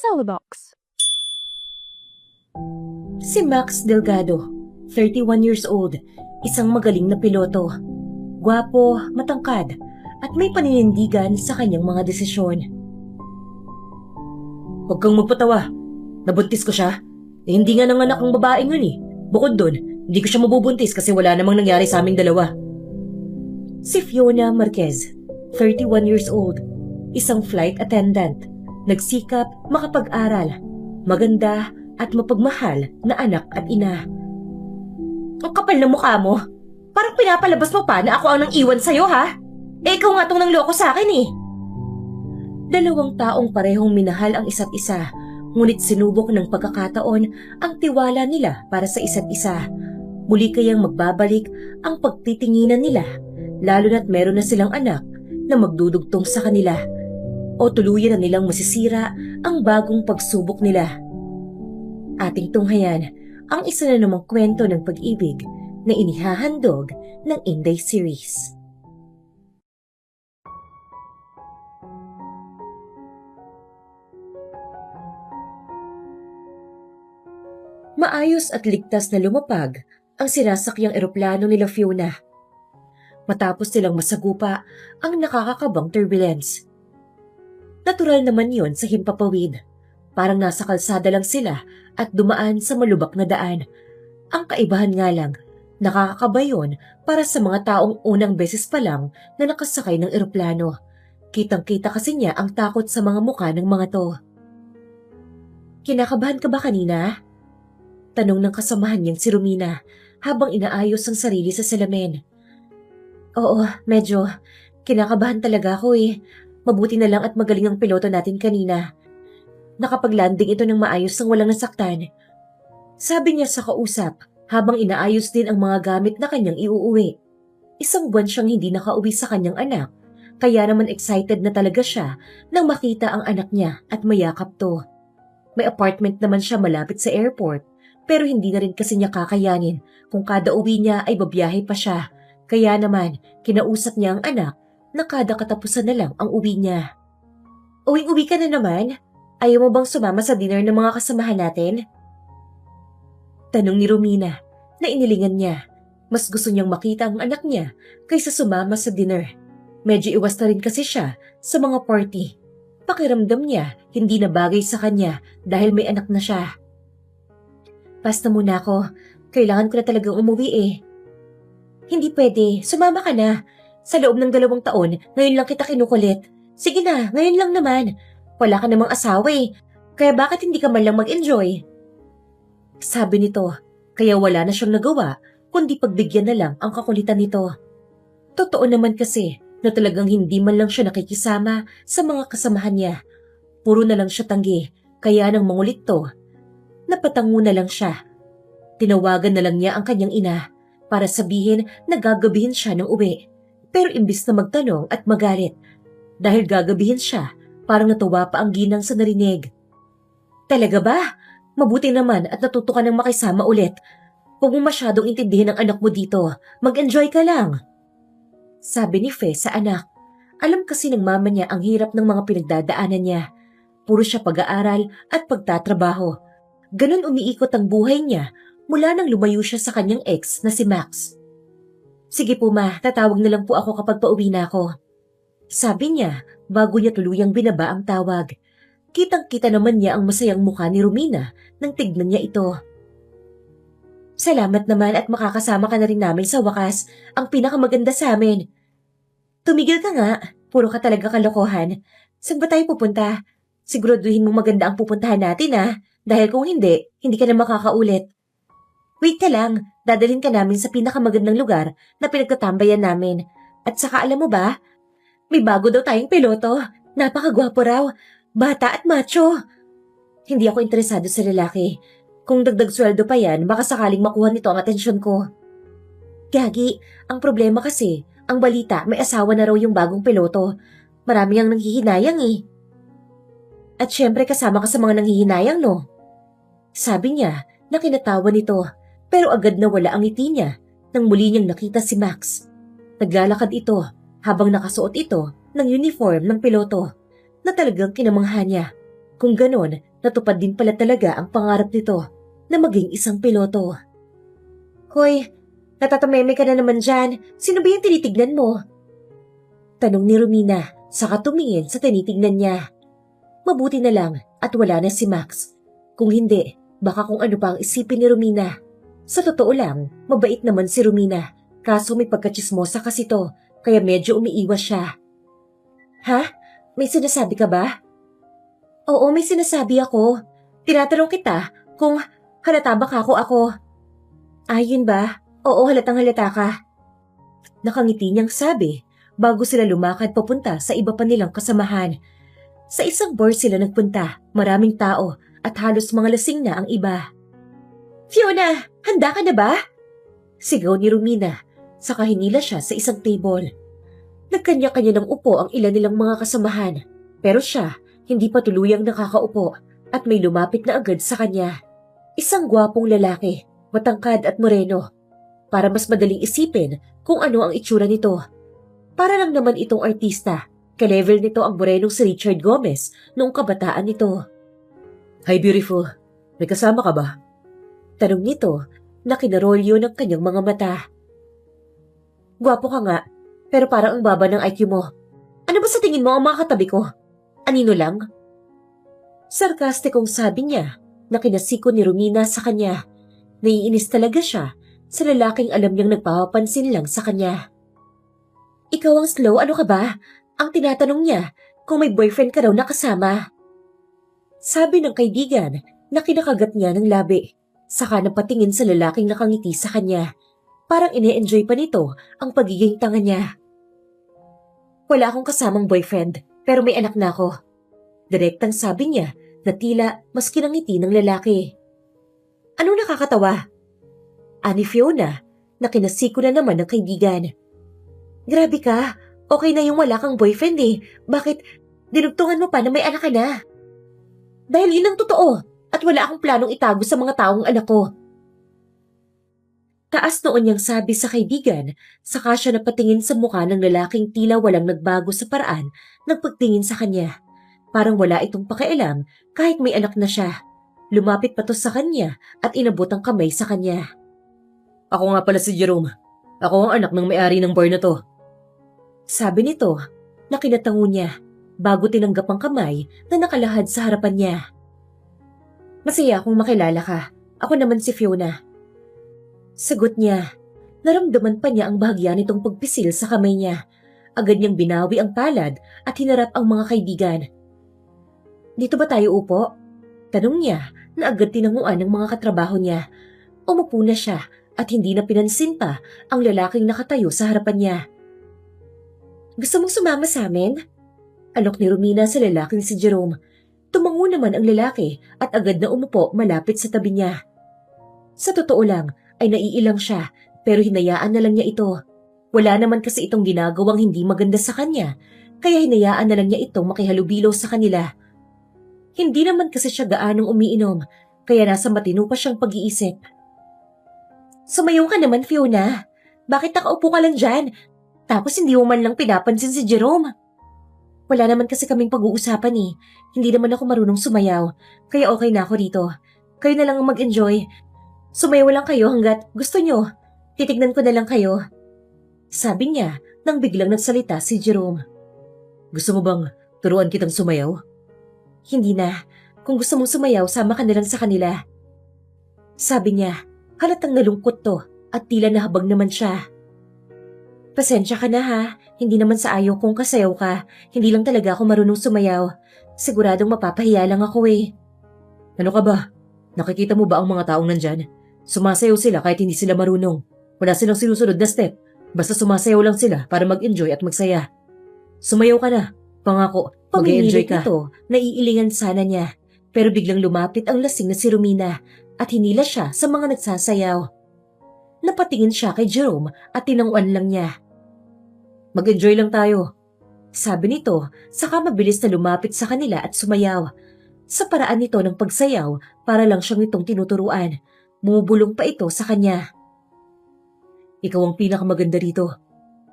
Celebox. Si Max Delgado, 31 years old, isang magaling na piloto. Gwapo, matangkad, at may paninindigan sa kanyang mga desisyon. Huwag kang magpatawa. Nabuntis ko siya. Hindi nga nanganak ang babaeng yun eh. Bukod dun, hindi ko siya mabubuntis kasi wala namang nangyari sa aming dalawa. Si Fiona Marquez, 31 years old, isang flight attendant. Nagsikap, makapag-aral, maganda at mapagmahal na anak at ina. Ang kapal na mukha mo. Parang pinapalabas mo pa na ako ang nang iwan sa'yo, ha? Ikaw nga tong nangloko sa akin eh. Dalawang taong parehong minahal ang isa't isa, ngunit sinubok ng pagkakataon ang tiwala nila para sa isa't isa. Muli kayang magbabalik ang pagtitinginan nila, lalo na't meron na silang anak na magdudugtong sa kanila. O tuluyan na nilang masisira ang bagong pagsubok nila. Ating tunghayan ang isa na namang kwento ng pag-ibig na inihahandog ng Inday series. Maayos at ligtas na lumapag ang sinasakyang eroplano nila Fiona. Matapos silang masagupa ang nakakakabang turbulence. Natural naman yon sa himpapawid. Parang nasa kalsada lang sila at dumaan sa malubak na daan. Ang kaibahan nga lang, nakakakaba yon para sa mga taong unang beses pa lang na nakasakay ng eroplano. Kitang-kita kasi niya ang takot sa mga muka ng mga to. Kinakabahan ka ba kanina? Tanong ng kasamahan niyang si Romina habang inaayos ang sarili sa salamin. Oo, medyo. Kinakabahan talaga ako eh. Mabuti na lang at magaling ang piloto natin kanina. Nakapag-landing ito ng maayos nang walang nasaktan. Sabi niya sa kausap habang inaayos din ang mga gamit na kanyang iuuwi. Isang buwan siyang hindi nakauwi sa kanyang anak, kaya naman excited na talaga siya nang makita ang anak niya at mayakap to. May apartment naman siya malapit sa airport, pero hindi na rin kasi niya kakayanin kung kada uwi niya ay babiyahe pa siya. Kaya naman, kinausap niya ang anak na kada katapusan na lang ang uwi niya. Uwing-uwi ka na naman? Ayaw mo bang sumama sa dinner ng mga kasamahan natin? Tanong ni Romina na inilingan niya. Mas gusto niyang makita ang anak niya kaysa sumama sa dinner. Medyo iwas na rin kasi siya sa mga party. Pakiramdam niya hindi na bagay sa kanya dahil may anak na siya. Basta muna ako. Kailangan ko na talagang umuwi eh. Hindi pwede. Sumama ka na. Sa loob ng 2 taon, ngayon lang kita kinukulit. Sige na, ngayon lang naman. Wala ka namang asawa eh. Kaya bakit hindi ka man lang mag-enjoy? Sabi nito, kaya wala na siyang nagawa, kundi pagbigyan na lang ang kakulitan nito. Totoo naman kasi na talagang hindi man lang siya nakikisama sa mga kasamahan niya. Puro na lang siya tanggi, kaya nang mangulit to, napatango na lang siya. Tinawagan na lang niya ang kanyang ina para sabihin na gagabihin siya ng uwi. Pero imbis na magtanong at magalit, dahil gagabihin siya, parang natuwa pa ang ginang sa narinig. Talaga ba? Mabuti naman at natuto ka ng makisama ulit. Huwag mo masyadong intindihin ang anak mo dito. Mag-enjoy ka lang. Sabi ni Fe sa anak. Alam kasi ng mama niya ang hirap ng mga pinagdadaanan niya. Puro siya pag-aaral at pagtatrabaho. Ganon umiikot ang buhay niya mula nang lumayo siya sa kanyang ex na si Max. Sige po ma, tatawag na lang po ako kapag pauwi na ako. Sabi niya bago niya tuluyang binaba ang tawag. Kitang-kita naman niya ang masayang mukha ni Romina nang tignan niya ito. Salamat naman at makakasama ka na rin namin sa wakas, ang pinakamaganda sa amin. Tumigil ka nga, puro ka talaga kalokohan. Saan ba tayo pupunta? Siguraduhin mo maganda ang pupuntahan natin dahil kung hindi, hindi ka na makakaulit. Wait ka lang, dadalhin ka namin sa pinakamagandang lugar na pinagtatambayan namin. At saka alam mo ba, may bago daw tayong piloto, napakagwapo raw. Bata at macho. Hindi ako interesado sa lalaki. Kung dagdag sweldo pa yan, baka sakaling makuha nito ang atensyon ko. Gagi, ang problema kasi, ang balita may asawa na raw yung bagong piloto. Marami ang nanghihinayang eh. At syempre kasama ka sa mga nanghihinayang no? Sabi niya na kinatawa nito, pero agad na wala ang ngiti niya nang muli niyang nakita si Max. Naglalakad ito habang nakasuot ito ng uniform ng piloto na talagang kinamangha niya. kung ganon, natupad din pala talaga ang pangarap nito na maging isang piloto. Hoy, natatameme ka na naman dyan. Sino ba yung tinitignan mo? Tanong ni Romina, saka tumingin sa tinitignan niya. Mabuti na lang at wala na si Max. Kung hindi, baka kung ano pa ang isipin ni Romina. Sa totoo lang, mabait naman si Romina. Kaso may pagkatsismosa kasi to, kaya medyo umiiwas siya. Ha? May sinasabi ka ba? Oo, may sinasabi ako. Tinatanong kita kung halata ba ako. Ayun ba? Oo, halatang halata ka. Nakangiti niyang sabi bago sila lumakad papunta sa iba pa nilang kasamahan. Sa isang bar sila nagpunta, maraming tao at halos mga lasing na ang iba. Fiona, handa ka na ba? Sigaw ni Romina, saka hinila siya sa isang table. Nagkanya-kanya ng upo ang ilan nilang mga kasamahan, pero siya hindi pa tuluyang nakakaupo at may lumapit na agad sa kanya. Isang gwapong lalaki, matangkad at moreno. Para mas madaling isipin kung ano ang itsura nito. Para lang naman itong artista, ka-level nito ang morenong si Richard Gomez noong kabataan nito. Hi beautiful, may kasama ka ba? Tanong nito na kinarolyo ng kanyang mga mata. Gwapo ka nga, pero parang ang baba ng IQ mo. Ano ba sa tingin mo ang mga katabi ko? Anino lang? Sarkastikong sabi niya na kinasiko ni Romina sa kanya. Naiinis talaga siya sa lalaking alam niyang nagpapapansin lang sa kanya. Ikaw ang slow, ano ka ba? Ang tinatanong niya kung may boyfriend ka raw nakasama. Sabi ng kaibigan na kinakagat niya ng labi, saka napatingin sa lalaking nakangiti sa kanya. Parang ine-enjoy pa nito ang pagiging tanga niya. Wala akong kasamang boyfriend, pero may anak na ako. Direktang sabi niya na tila mas kinangiti ng lalaki. Anong nakakatawa? Ani Fiona na kinasiko na naman ng kaibigan. Grabe ka, okay na yung wala kang boyfriend eh. Bakit dinugtungan mo pa na may anak ka na? Dahil yun ang totoo at wala akong planong itago sa mga taong anak ko. Taas noon niyang sabi sa kaibigan, saka siya napatingin sa mukha ng lalaking tila walang nagbago sa paraan ng pagtingin sa kanya. Parang wala itong pakialam kahit may anak na siya. Lumapit pa to sa kanya at inabot ang kamay sa kanya. Ako nga pala si Jerome. Ako ang anak ng may-ari ng bar na to. Sabi nito na kinatango niya bago tinanggap ang kamay na nakalahad sa harapan niya. Masaya akong makilala ka. Ako naman si Fiona. Sagot niya. Naramdaman pa niya ang bahagya nitong pagpisil sa kamay niya. Agad niyang binawi ang palad at hinarap ang mga kaibigan. Dito ba tayo upo? Tanong niya na agad tinanguan ng mga katrabaho niya. Umupo na siya at hindi na pinansin pa ang lalaking nakatayo sa harapan niya. Gusto mong sumama sa amin? Alok ni Romina sa lalaking si Jerome. Tumango naman ang lalaki at agad na umupo malapit sa tabi niya. Sa totoo lang ay naiilang siya pero hinayaan na lang niya ito. Wala naman kasi itong ginagawang hindi maganda sa kanya kaya hinayaan na lang niya itong makihalubilo sa kanila. Hindi naman kasi siya gaanong umiinom kaya nasa matino pa siyang pag-iisip. Sumayaw ka naman, Fiona. Bakit nakaupo ka lang dyan? Tapos hindi mo man lang pinapansin si Jerome. Wala naman kasi kaming pag-uusapan eh. Hindi naman ako marunong sumayaw, kaya okay na ako rito. Kayo na lang ang mag-enjoy. Sumayaw lang kayo hanggat gusto nyo. Titignan ko na lang kayo. Sabi niya nang biglang nagsalita si Jerome. Gusto mo bang turuan kitang sumayaw? Hindi na. Kung gusto mong sumayaw, sama ka na lang sa kanila. Sabi niya, halatang nalungkot to at tila nahabag naman siya. Pasensya ka na ha, hindi naman sa ayaw kong kasayaw ka, hindi lang talaga ako marunong sumayaw. Siguradong mapapahiya lang ako eh. Ano ka ba? Nakikita mo ba ang mga taong nandyan? Sumasayaw sila kahit hindi sila marunong. Wala silang sinusunod na step, basta sumasayaw lang sila para mag-enjoy at magsaya. Sumayaw ka na, pangako, mag-enjoy ka. Ito, naiilingan sana niya, pero biglang lumapit ang lasing na si Romina at hinila siya sa mga nagsasayaw. Napatingin siya kay Jerome at tinanguan lang niya. Mag-enjoy lang tayo. Sabi nito, saka mabilis na lumapit sa kanila at sumayaw. Sa paraan nito ng pagsayaw, para lang siyang itong tinuturuan. Bumubulong pa ito sa kanya. Ikaw ang pinakamaganda rito.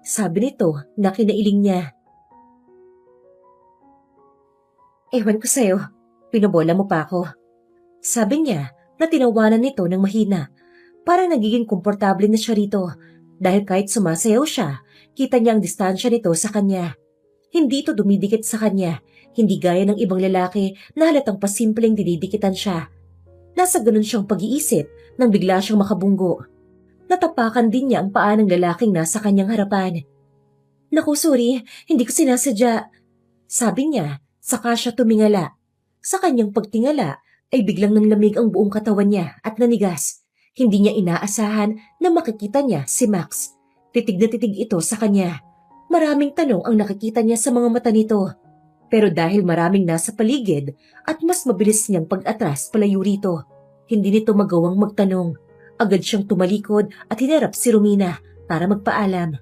Sabi nito na kinailing niya. Ewan ko sa'yo, Pinobola mo pa ako. Sabi niya na tinawanan nito ng mahina. Parang nagiging komportable na siya rito dahil kahit sumasayaw siya, kita niya ang distansya nito sa kanya. Hindi ito dumidikit sa kanya, hindi gaya ng ibang lalaki na halatang pasimpleng dinidikitan siya. Nasa ganun siyang pag-iisip nang bigla siyang makabunggo. Natapakan din niya ang paa ng lalaking nasa kanyang harapan. Naku, sorry, hindi ko sinasadya. Sabi niya, saka siya tumingala. Sa kanyang pagtingala ay biglang nanlamig ang buong katawan niya at nanigas. Hindi niya inaasahan na makikita niya si Max. Titig na titig ito sa kanya. Maraming tanong ang nakikita niya sa mga mata nito. Pero dahil maraming nasa paligid at mas mabilis niyang pag-atras palayo rito, hindi nito magawang magtanong. Agad siyang tumalikod at hinarap si Romina para magpaalam.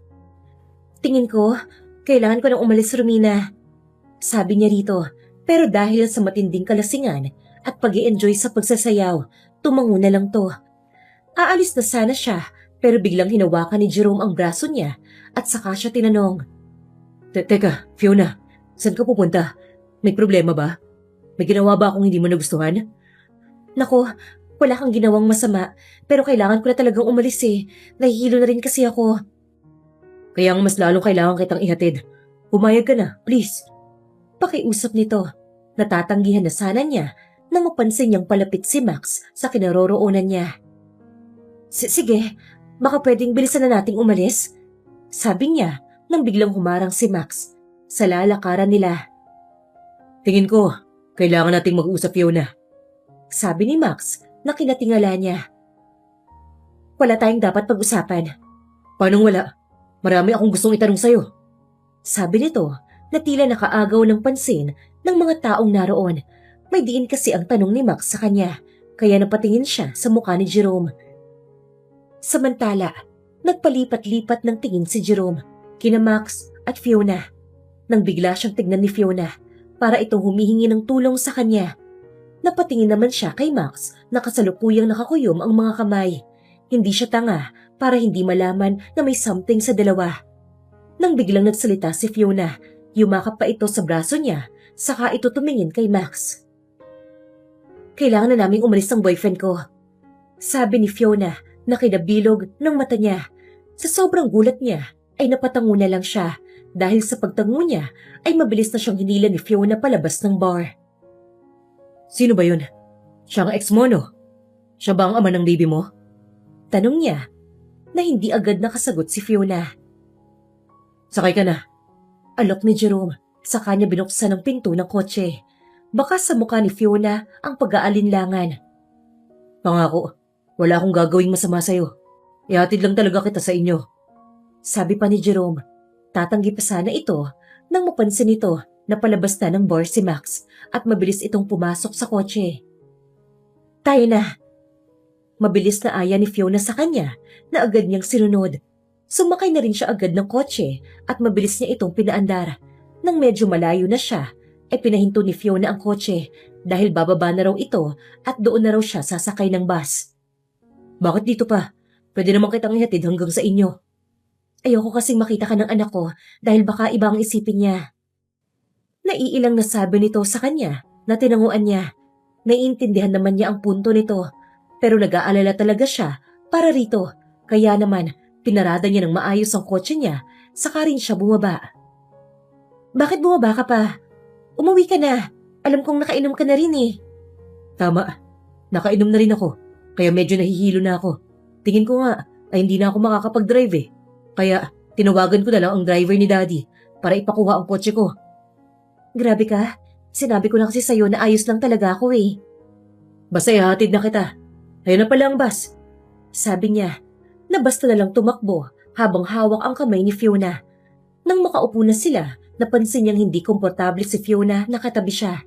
Tingin ko, kailangan ko nang umalis, Romina. Sabi niya rito, pero dahil sa matinding kalasingan at pag-i-enjoy sa pagsasayaw, tumango na lang to. Aalis na sana siya pero biglang hinawakan ni Jerome ang braso niya at saka siya tinanong. Teka, Fiona, saan ka pupunta? May problema ba? May ginawa ba akong hindi mo nagustuhan? Naku, wala kang ginawang masama pero kailangan ko na talagang umalis eh. Nahihilo na rin kasi ako. Kaya mas lalong kailangan kitang ihatid. Pumayag ka na, please. Pakiusap nito. Natatanggihan na sana niya nang mapansin niyang palapit si Max sa kinaroroonan niya. Sige, baka pwedeng bilisan na nating umalis? Sabi niya nang biglang humarang si Max sa lalakaran nila. Tingin ko, kailangan nating mag-usap, Fiona. Sabi ni Max na kinatingala niya. Wala tayong dapat pag-usapan. Paanong wala? Marami akong gustong itanong sa'yo. Sabi nito na tila nakaagaw ng pansin ng mga taong naroon. May diin kasi ang tanong ni Max sa kanya, kaya napatingin siya sa mukha ni Jerome. Samantala, nagpalipat-lipat ng tingin si Jerome, kina Max at Fiona. Nang bigla siyang tignan ni Fiona, para itong humihingi ng tulong sa kanya. Napatingin naman siya kay Max na kasalukuyang nakakuyom ang mga kamay. Hindi siya tanga para hindi malaman na may something sa dalawa. Nang biglang nagsalita si Fiona, yumakap pa ito sa braso niya, saka ito tumingin kay Max. Kailangan na naming umalis ang boyfriend ko. Sabi ni Fiona na kinabilog ng mata niya. Sa sobrang gulat niya ay napatango na lang siya dahil sa pagtango niya ay mabilis na siyang hinila ni Fiona palabas ng bar. Sino ba yun? Siya ang ex mo, no? Siya ba ang ama ng baby mo? Tanong niya na hindi agad nakasagot si Fiona. Sakay ka na. Alok ni Jerome, saka niya binuksan ang pinto ng kotse. Baka sa mukha ni Fiona ang pag-aalinlangan. Pangako, wala akong gagawing masama sa'yo. Ihatid lang talaga kita sa inyo. Sabi pa ni Jerome, tatanggi pa sana ito nang mapansin nito na palabas na ng bar si Max at mabilis itong pumasok sa kotse. Tayo na. Mabilis na aya ni Fiona sa kanya na agad niyang sinunod. Sumakay na rin siya agad ng kotse at mabilis niya itong pinaandar. Nang medyo malayo na siya, ay pinahinto ni Fiona ang kotse dahil bababa na raw ito at doon na raw siya sasakay ng bus. Bakit dito pa? Pwede naman kitang ihatid hanggang sa inyo. Ayoko kasing makita ka ng anak ko dahil baka iba ang isipin niya. Naiilang nasabi nito sa kanya na tinanguan niya. Naiintindihan naman niya ang punto nito pero nag-aalala talaga siya para rito kaya naman pinarada niya ng maayos ang kotse niya saka rin siya bumaba. Bakit bumaba ka pa? Umuwi ka na. Alam kong nakainom ka na rin eh. Tama. Nakainom na rin ako. Kaya medyo nahihilo na ako. Tingin ko nga ay hindi na ako makakapag-drive eh. Kaya tinawagan ko na lang ang driver ni Daddy para ipakuha ang kotse ko. Grabe ka. Sinabi ko na kasi sa'yo na ayos lang talaga ako eh. Basta ihatid na kita. Ayun na pala ang bus. Sabi niya na basta na lang tumakbo habang hawak ang kamay ni Fiona. Nang makaupo na sila, napansin niyang hindi komportable si Fiona na katabi siya.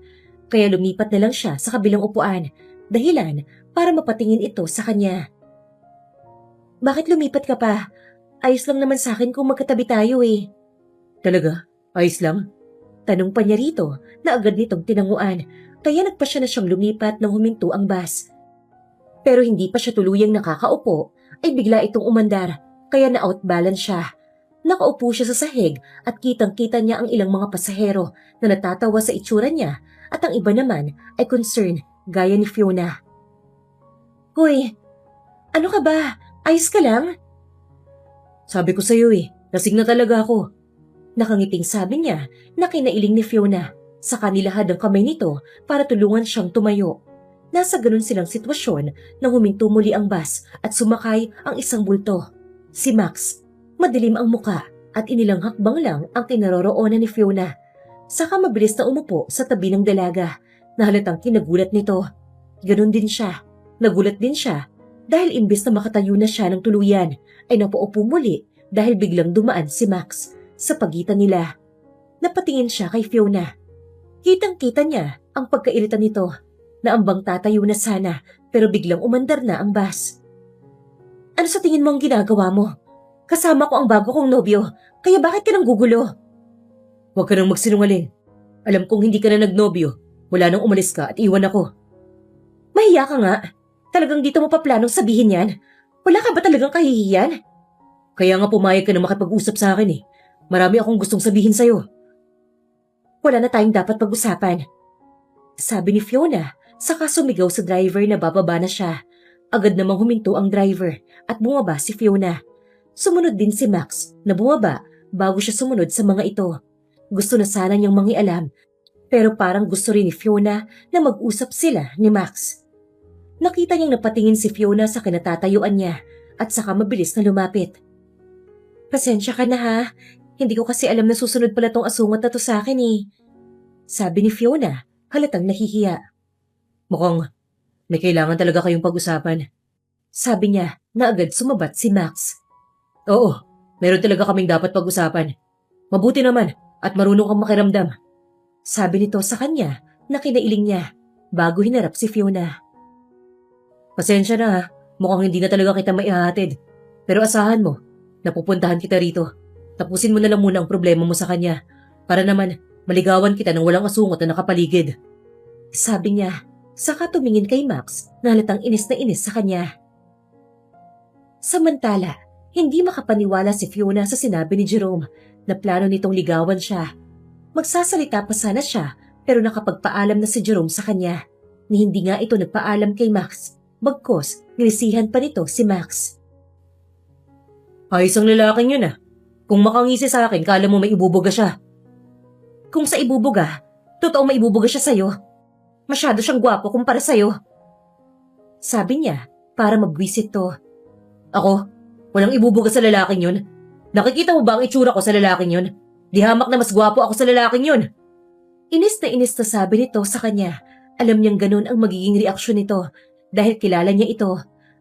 Kaya lumipat na lang siya sa kabilang upuan, dahilan para mapatingin ito sa kanya. Bakit lumipat ka pa? Ayos lang naman sa akin kung magkatabi tayo eh. Talaga? Ayos lang? Tanong pa niya rito na agad nitong tinanguan, kaya nagpa siya na siyang lumipat nang huminto ang bus. Pero hindi pa siya tuluyang nakakaupo, ay bigla itong umandar, kaya na-outbalance siya. Nakaupo siya sa sahig at kitang-kita niya ang ilang mga pasahero na natatawa sa itsura niya at ang iba naman ay concerned gaya ni Fiona. Hoy, ano ka ba? Ayos ka lang? Sabi ko sa'yo lasing na talaga ako. Nakangiting sabi niya na kinailing ni Fiona. Saka nilahad ang kamay nito para tulungan siyang tumayo. Nasa ganun silang sitwasyon nang huminto muli ang bus at sumakay ang isang bulto. Si Max, madilim ang muka at inilang hakbang lang ang kinaroroonan ni Fiona. Saka mabilis na umupo sa tabi ng dalaga na halatang kinagulat nito. Ganun din siya. Nagulat din siya dahil imbis na makatayo na siya ng tuluyan ay napaupo muli dahil biglang dumaan si Max sa pagitan nila. Napatingin siya kay Fiona. Kitang-kita niya ang pagkairita nito na ambang tatayo na sana pero biglang umandar na ang bus. Ano sa tingin mo ang ginagawa mo? Kasama ko ang bago kong nobyo, kaya bakit ka nang gugulo? Huwag ka nang magsinungaling. Alam kong hindi ka na nagnobyo. Wala nang umalis ka at iwan ako. Mahiya ka nga. Talagang dito mo pa planong sabihin yan? Wala ka ba talagang kahihiyan? Kaya nga pumayag ka na makipag-usap sa akin Marami akong gustong sabihin sa'yo. Wala na tayong dapat pag-usapan. Sabi ni Fiona, saka sumigaw sa driver na bababa na siya. Agad namang huminto ang driver at bumaba si Fiona. Sumunod din si Max na bumaba bago siya sumunod sa mga ito. Gusto na sana niyang mangialam pero parang gusto rin ni Fiona na mag-usap sila ni Max. Nakita niyang napatingin si Fiona sa kinatatayuan niya at saka mabilis na lumapit. Pasensya ka na ha. Hindi ko kasi alam na susunod pala tong asungot na to sa akin Sabi ni Fiona, halatang nahihiya. Mukhang may kailangan talaga kayong pag-usapan. Sabi niya na agad sumabat si Max. Oo, meron talaga kaming dapat pag-usapan. Mabuti naman at marunong kang makiramdam. Sabi nito sa kanya na kinailing niya bago hinarap si Fiona. Pasensya na ha, mukhang hindi na talaga kita maihahatid. Pero asahan mo, napupuntahan kita rito. Tapusin mo na lang muna ang problema mo sa kanya para naman maligawan kita ng walang asungot na nakapaligid. Sabi niya, saka tumingin kay Max na halatang inis na inis sa kanya. Samantala, hindi makapaniwala si Fiona sa sinabi ni Jerome na plano nitong ligawan siya. Magsasalita pa sana siya pero nakapagpaalam na si Jerome sa kanya ni hindi nga ito nagpaalam kay Max. Bagkos, nilisihan pa nito si Max. Ayos ang lalaking yun Kung makangisi sa akin, kala mo may ibubuga siya. Kung sa ibubuga, totoo may ibubuga siya sa'yo. Masyado siyang gwapo kumpara sa'yo. Sabi niya para magwisit to. Ako, walang ibubuga sa lalaking yun. Nakikita mo ba ang itsura ko sa lalaking yun? Di hamak na mas gwapo ako sa lalaking yun. Inis na sabi nito sa kanya. Alam niyang ganun ang magiging reaksyon nito dahil kilala niya ito.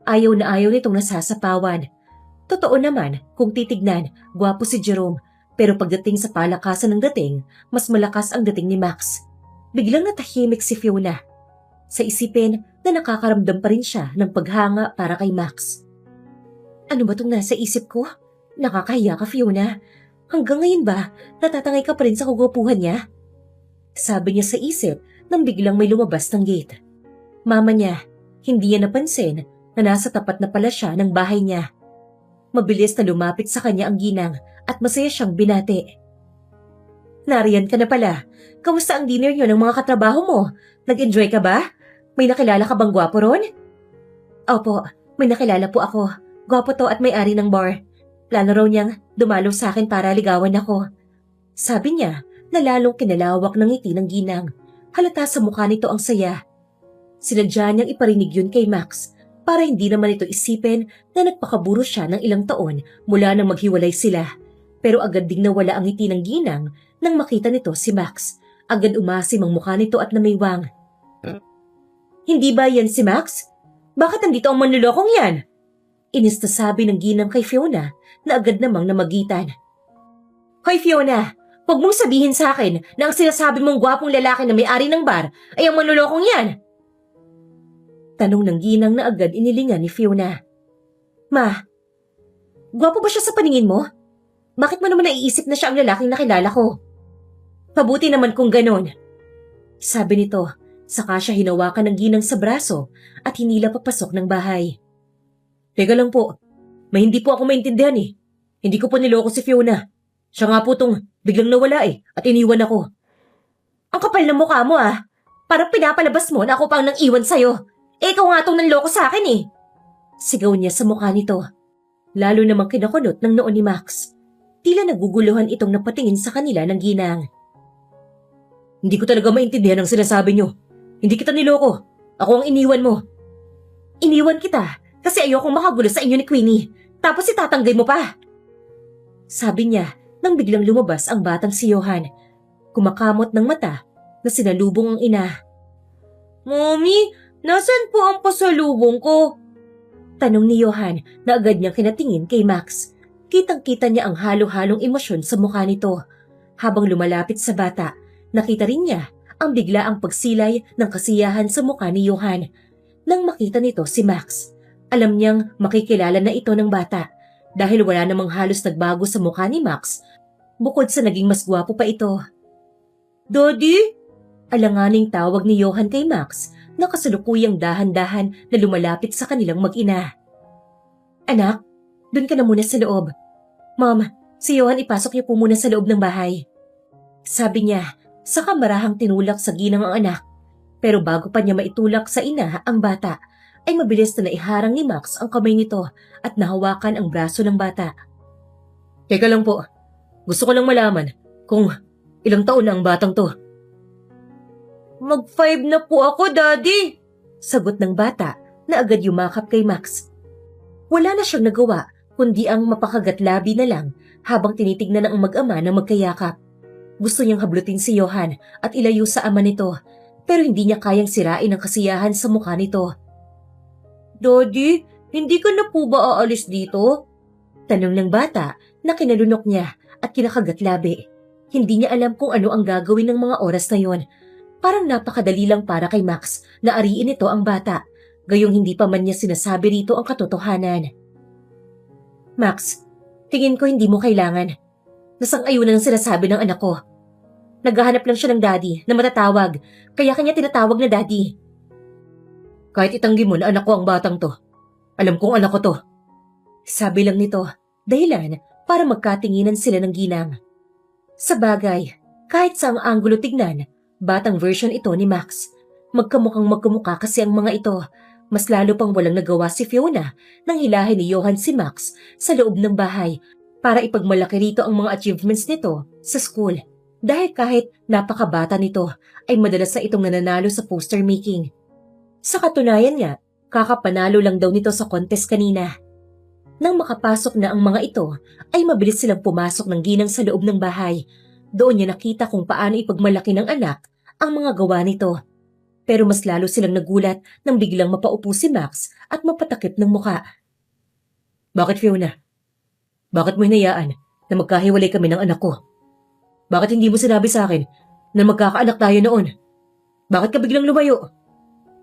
Ayaw na ayaw nitong nasasapawan. Totoo naman, kung titignan, gwapo si Jerome, pero pagdating sa palakasan ng dating, mas malakas ang dating ni Max. Biglang natahimik si Fiona. Sa isipin na nakakaramdam pa rin siya ng paghanga para kay Max. Ano ba itong nasa isip ko? Nakakahiya ka, Fiona. Hanggang ngayon ba, natatangay ka pa rin sa kagwapuhan niya? Sabi niya sa isip nang biglang may lumabas ng gate. Mama niya, hindi niya napansin na nasa tapat na pala siya ng bahay niya. Mabilis na lumapit sa kanya ang ginang at masaya siyang binati. Nariyan ka na pala. Kamusta ang dinner niyo ng mga katrabaho mo? Nag-enjoy ka ba? May nakilala ka bang gwapo ron? Opo, may nakilala po ako. Gwapo to at may-ari ng bar. Plano raw niyang dumalo sa akin para ligawan ako. Sabi niya na lalong kinalawak ng ngiti ng ginang. Halata sa mukha nito ang saya. Sinadya niyang iparinig yun kay Max para hindi naman ito isipin na nagpakaburo siya ng ilang taon mula nang maghiwalay sila. Pero agad ding nawala ang ngiti ng ginang nang makita nito si Max. Agad umasim ang mukha nito at namiwang. Hindi ba yan si Max? Bakit nandito ang manlulokong yan? Inis na sabi ng ginang kay Fiona na agad namang namagitan. Hoy Fiona, huwag mong sabihin sa akin na ang sinasabi mong gwapong lalaki na may-ari ng bar ay ang manlulokong yan. Tanong ng ginang na agad inilingan ni Fiona. Ma, gwapo ba siya sa paningin mo? Bakit mo naman naiisip na siya ang lalaking nakilala ko? Mabuti naman kung ganon. Sabi nito, saka siya hinawakan ng ginang sa braso at hinila papasok ng bahay. Teka lang po, may hindi po ako maintindihan Hindi ko po niloko si Fiona. Siya nga po tong biglang nawala at iniwan ako. Ang kapal ng mukha mo Parang pinapalabas mo na ako pang nang iwan sa'yo. Ikaw nga tong nanloko sa akin Sigaw niya sa mukha nito. Lalo namang kinakunot ng noon ni Max. Tila naguguluhan itong napatingin sa kanila ng ginang. Hindi ko talaga maintindihan ang sinasabi niyo. Hindi kita niloko. Ako ang iniwan mo. Iniwan kita kasi ayokong makagulo sa inyo ni Queenie. Tapos itatanggay mo pa. Sabi niya nang biglang lumabas ang batang si Johan. Kumakamot ng mata na sinalubong ang ina. Mommy, nasan po ang pasalubong ko? Tanong ni Johan na agad niyang kinatingin kay Max. Kitang-kita niya ang halo-halong emosyon sa mukha nito. Habang lumalapit sa bata, nakita rin niya ang biglaang pagsilay ng kasiyahan sa mukha ni Johan. Nang makita nito si Max, alam niyang makikilala na ito ng bata dahil wala namang halos nagbago sa mukha ni Max bukod sa naging mas gwapo pa ito. Daddy? Alanganing tawag ni Johan kay Max na kasalukuyang dahan-dahan na lumalapit sa kanilang mag-ina. Anak, doon ka na muna sa loob. Mom, si Johan ipasok niyo po muna sa loob ng bahay. Sabi niya, saka marahang tinulak sa ginang ang anak. Pero bago pa niya maitulak sa ina ang bata, ay mabilis na naiharang ni Max ang kamay nito at nahawakan ang braso ng bata. Teka lang po, gusto ko lang malaman kung ilang taon na ang batang to. Mag-5 na po ako, Daddy! Sagot ng bata na agad yumakap kay Max. Wala na siyang nagawa kundi ang mapakagatlabi na lang habang tinitignan ng mag-ama na magkayakap. Gusto niyang hablutin si Johan at ilayo sa ama nito pero hindi niya kayang sirain ang kasiyahan sa mukha nito. Daddy, hindi ka na po ba aalis dito? Tanong ng bata na kinalunok niya at kinakagatlabi. Hindi niya alam kung ano ang gagawin ng mga oras na yon. Parang napakadali lang para kay Max na ariin ito ang bata, gayong hindi pa man niya sinasabi rito ang katotohanan. Max, tingin ko hindi mo kailangan. Nasang-ayunan ang sinasabi ng anak ko. Naghahanap lang siya ng daddy na matatawag, kaya kanya tinatawag na daddy. Kahit itanggi mo na anak ko ang batang to, alam kong anak ko to. Sabi lang nito, dahilan para magkatinginan sila ng ginang. Sa bagay, kahit sa ang anggulo tignan, batang version ito ni Max. Magkamukhang magkamukha kasi ang mga ito. Mas lalo pang walang nagawa si Fiona nang hilahin ni Johan si Max sa loob ng bahay para ipagmalaki rito ang mga achievements nito sa school. Dahil kahit napakabata nito ay madalas na itong nananalo sa poster making. Sa katunayan nga, kakapanalo lang daw nito sa contest kanina. Nang makapasok na ang mga ito, ay mabilis silang pumasok ng ginang sa loob ng bahay. Doon niya nakita kung paano ipagmalaki ng anak ang mga gawa nito. Pero mas lalo silang nagulat nang biglang mapaupo si Max at mapatakip ng muka. Bakit, Fiona? Bakit mo hinayaan na magkahiwalay kami ng anak ko? Bakit hindi mo sinabi sa akin na magkakaanak tayo noon? Bakit ka biglang lumayo?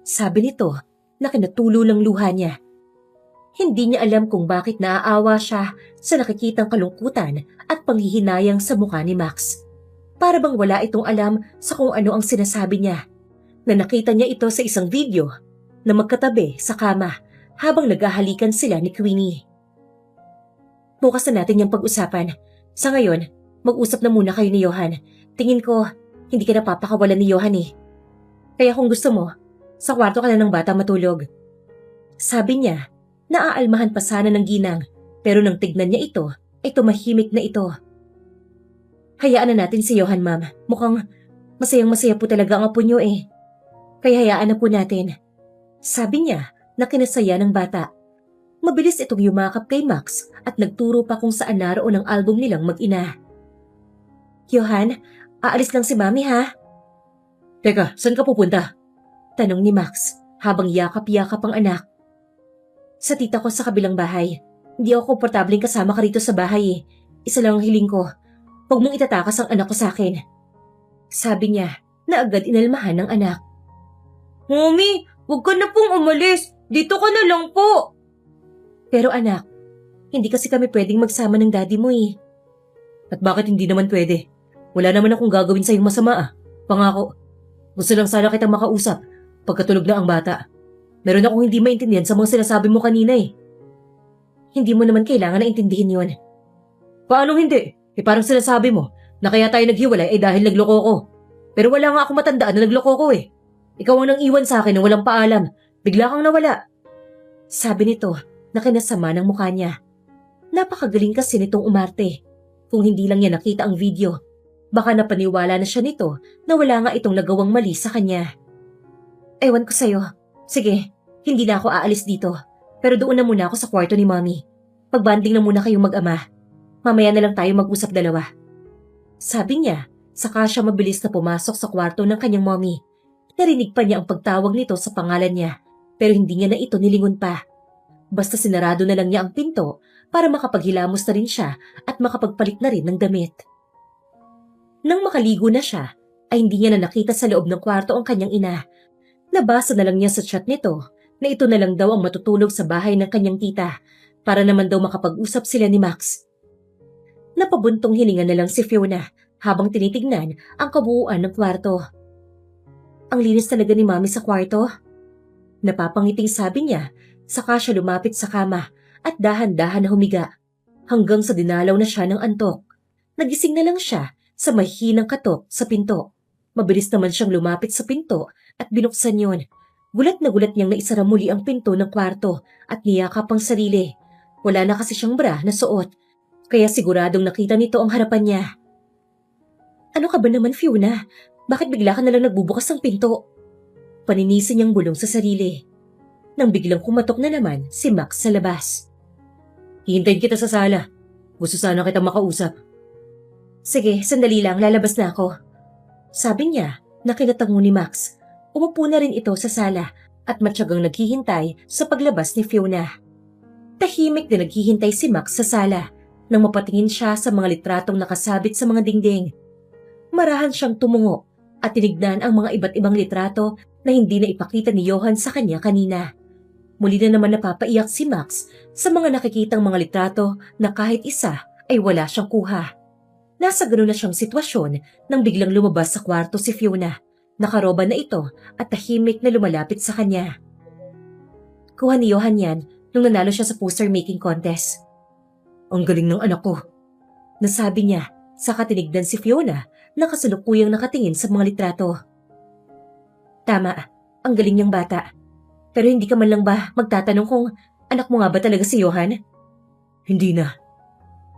Sabi nito na kinatulo lang luha niya. Hindi niya alam kung bakit naaawa siya sa nakikitang kalungkutan at panghihinayang sa mukha ni Max. Para bang wala itong alam sa kung ano ang sinasabi niya. Na nakita niya ito sa isang video na magkatabi sa kama habang naghahalikan sila ni Queenie. Bukas na natin yung pag-usapan. Sa ngayon, mag-usap na muna kayo ni Johan. Tingin ko, hindi ka napapakawalan ni Johan Kaya kung gusto mo, sa kwarto ka na ng bata matulog. Sabi niya, naaalmahan pa sana ng ginang, pero nang tignan niya ito, ay tumahimik na ito. Hayaan na natin si Johan, ma'am. Mukhang masayang-masaya po talaga ang apo niyo Kaya hayaan na po natin. Sabi niya na kinasaya ng bata. Mabilis itong yumakap kay Max at nagturo pa kung saan naroon ang album nilang mag-ina. Johan, aalis lang si Mami ha? Teka, saan ka pupunta? Tanong ni Max habang yakap-yakap ang anak. Sa tita ko sa kabilang bahay. Hindi ako komportabling kasama ka rito sa bahay Isa lang ang hiling ko. Huwag mong itatakas ang anak ko sa akin. Sabi niya na agad inalmahan ng anak. Mommy, huwag ka na pong umalis. Dito ka na lang po. Pero anak, hindi kasi kami pwedeng magsama ng daddy mo At bakit hindi naman pwede? Wala naman akong gagawin sa'yong masama Pangako. Gusto lang sana kitang makausap pagkatulog na ang bata. Meron akong hindi maintindihan sa mga sinasabi mo kanina Hindi mo naman kailangan na intindihin yon. Paano hindi? Parang sinasabi mo na kaya tayo naghiwalay ay dahil nagloko ko. Pero wala nga ako matandaan na nagloko ko eh. Ikaw ang nang iwan sa akin ng walang paalam. Bigla kang nawala. Sabi nito na kinasama ng mukha niya. Napakagaling kasi nitong umarte. Kung hindi lang niya nakita ang video, baka napaniwala na siya nito na wala nga itong nagawang mali sa kanya. Ewan ko sa'yo. Sige, hindi na ako aalis dito. Pero doon na muna ako sa kwarto ni Mommy. Magbanding na muna kayong mag-ama. Mamaya na lang tayo mag-usap dalawa. Sabi niya, saka siya mabilis na pumasok sa kwarto ng kanyang mommy. Narinig pa niya ang pagtawag nito sa pangalan niya, pero hindi niya na ito nilingon pa. Basta sinarado na lang niya ang pinto para makapaghilamos na rin siya at makapagpalit na rin ng damit. Nang makaligo na siya, ay hindi niya na nakita sa loob ng kwarto ang kanyang ina. Nabasa na lang niya sa chat nito na ito na lang daw ang matutulog sa bahay ng kanyang tita para naman daw makapag-usap sila ni Max. Napabuntong hininga na lang si Fiona habang tinitignan ang kabuuan ng kwarto. Ang linis talaga ni Mami sa kwarto. Napapangiting sabi niya, saka siya lumapit sa kama at dahan-dahan na humiga hanggang sa dinalaw na siya ng antok. Nagising na lang siya sa mahihinang katok sa pinto. Mabilis naman siyang lumapit sa pinto at binuksan yon. Gulat na gulat niyang naisara muli ang pinto ng kwarto at niyakap ang sarili. Wala na kasi siyang bra na suot, kaya siguradong nakita nito ang harapan niya. Ano ka ba naman, Fiona? Bakit bigla ka nalang nagbubukas ng pinto? Paninisi niyang bulong sa sarili. Nang biglang kumatok na naman si Max sa labas. Hihintayin kita sa sala. Gusto sana kitang makausap. Sige, sandali lang, lalabas na ako. Sabi niya na kinatango ni Max. Umupo na rin ito sa sala at matyagang naghihintay sa paglabas ni Fiona. Tahimik na naghihintay si Max sa sala nang mapatingin siya sa mga litratong nakasabit sa mga dingding. Marahan siyang tumungo at tinignan ang mga iba't ibang litrato na hindi na ipakita ni Johan sa kanya kanina. Muli na naman napapaiyak si Max sa mga nakikitang mga litrato na kahit isa ay wala siyang kuha. Nasa gano'n na siyang sitwasyon nang biglang lumabas sa kwarto si Fiona. Nakaroba na ito at tahimik na lumalapit sa kanya. Kuha ni Johan yan nung nanalo siya sa poster making contest. Ang galing ng anak ko. Nasabi niya, saka tinignan si Fiona na kasalukuyang nakatingin sa mga litrato. Tama, ang galing niyang bata. Pero hindi ka man lang ba magtatanong kung anak mo nga ba talaga si Johan? Hindi na.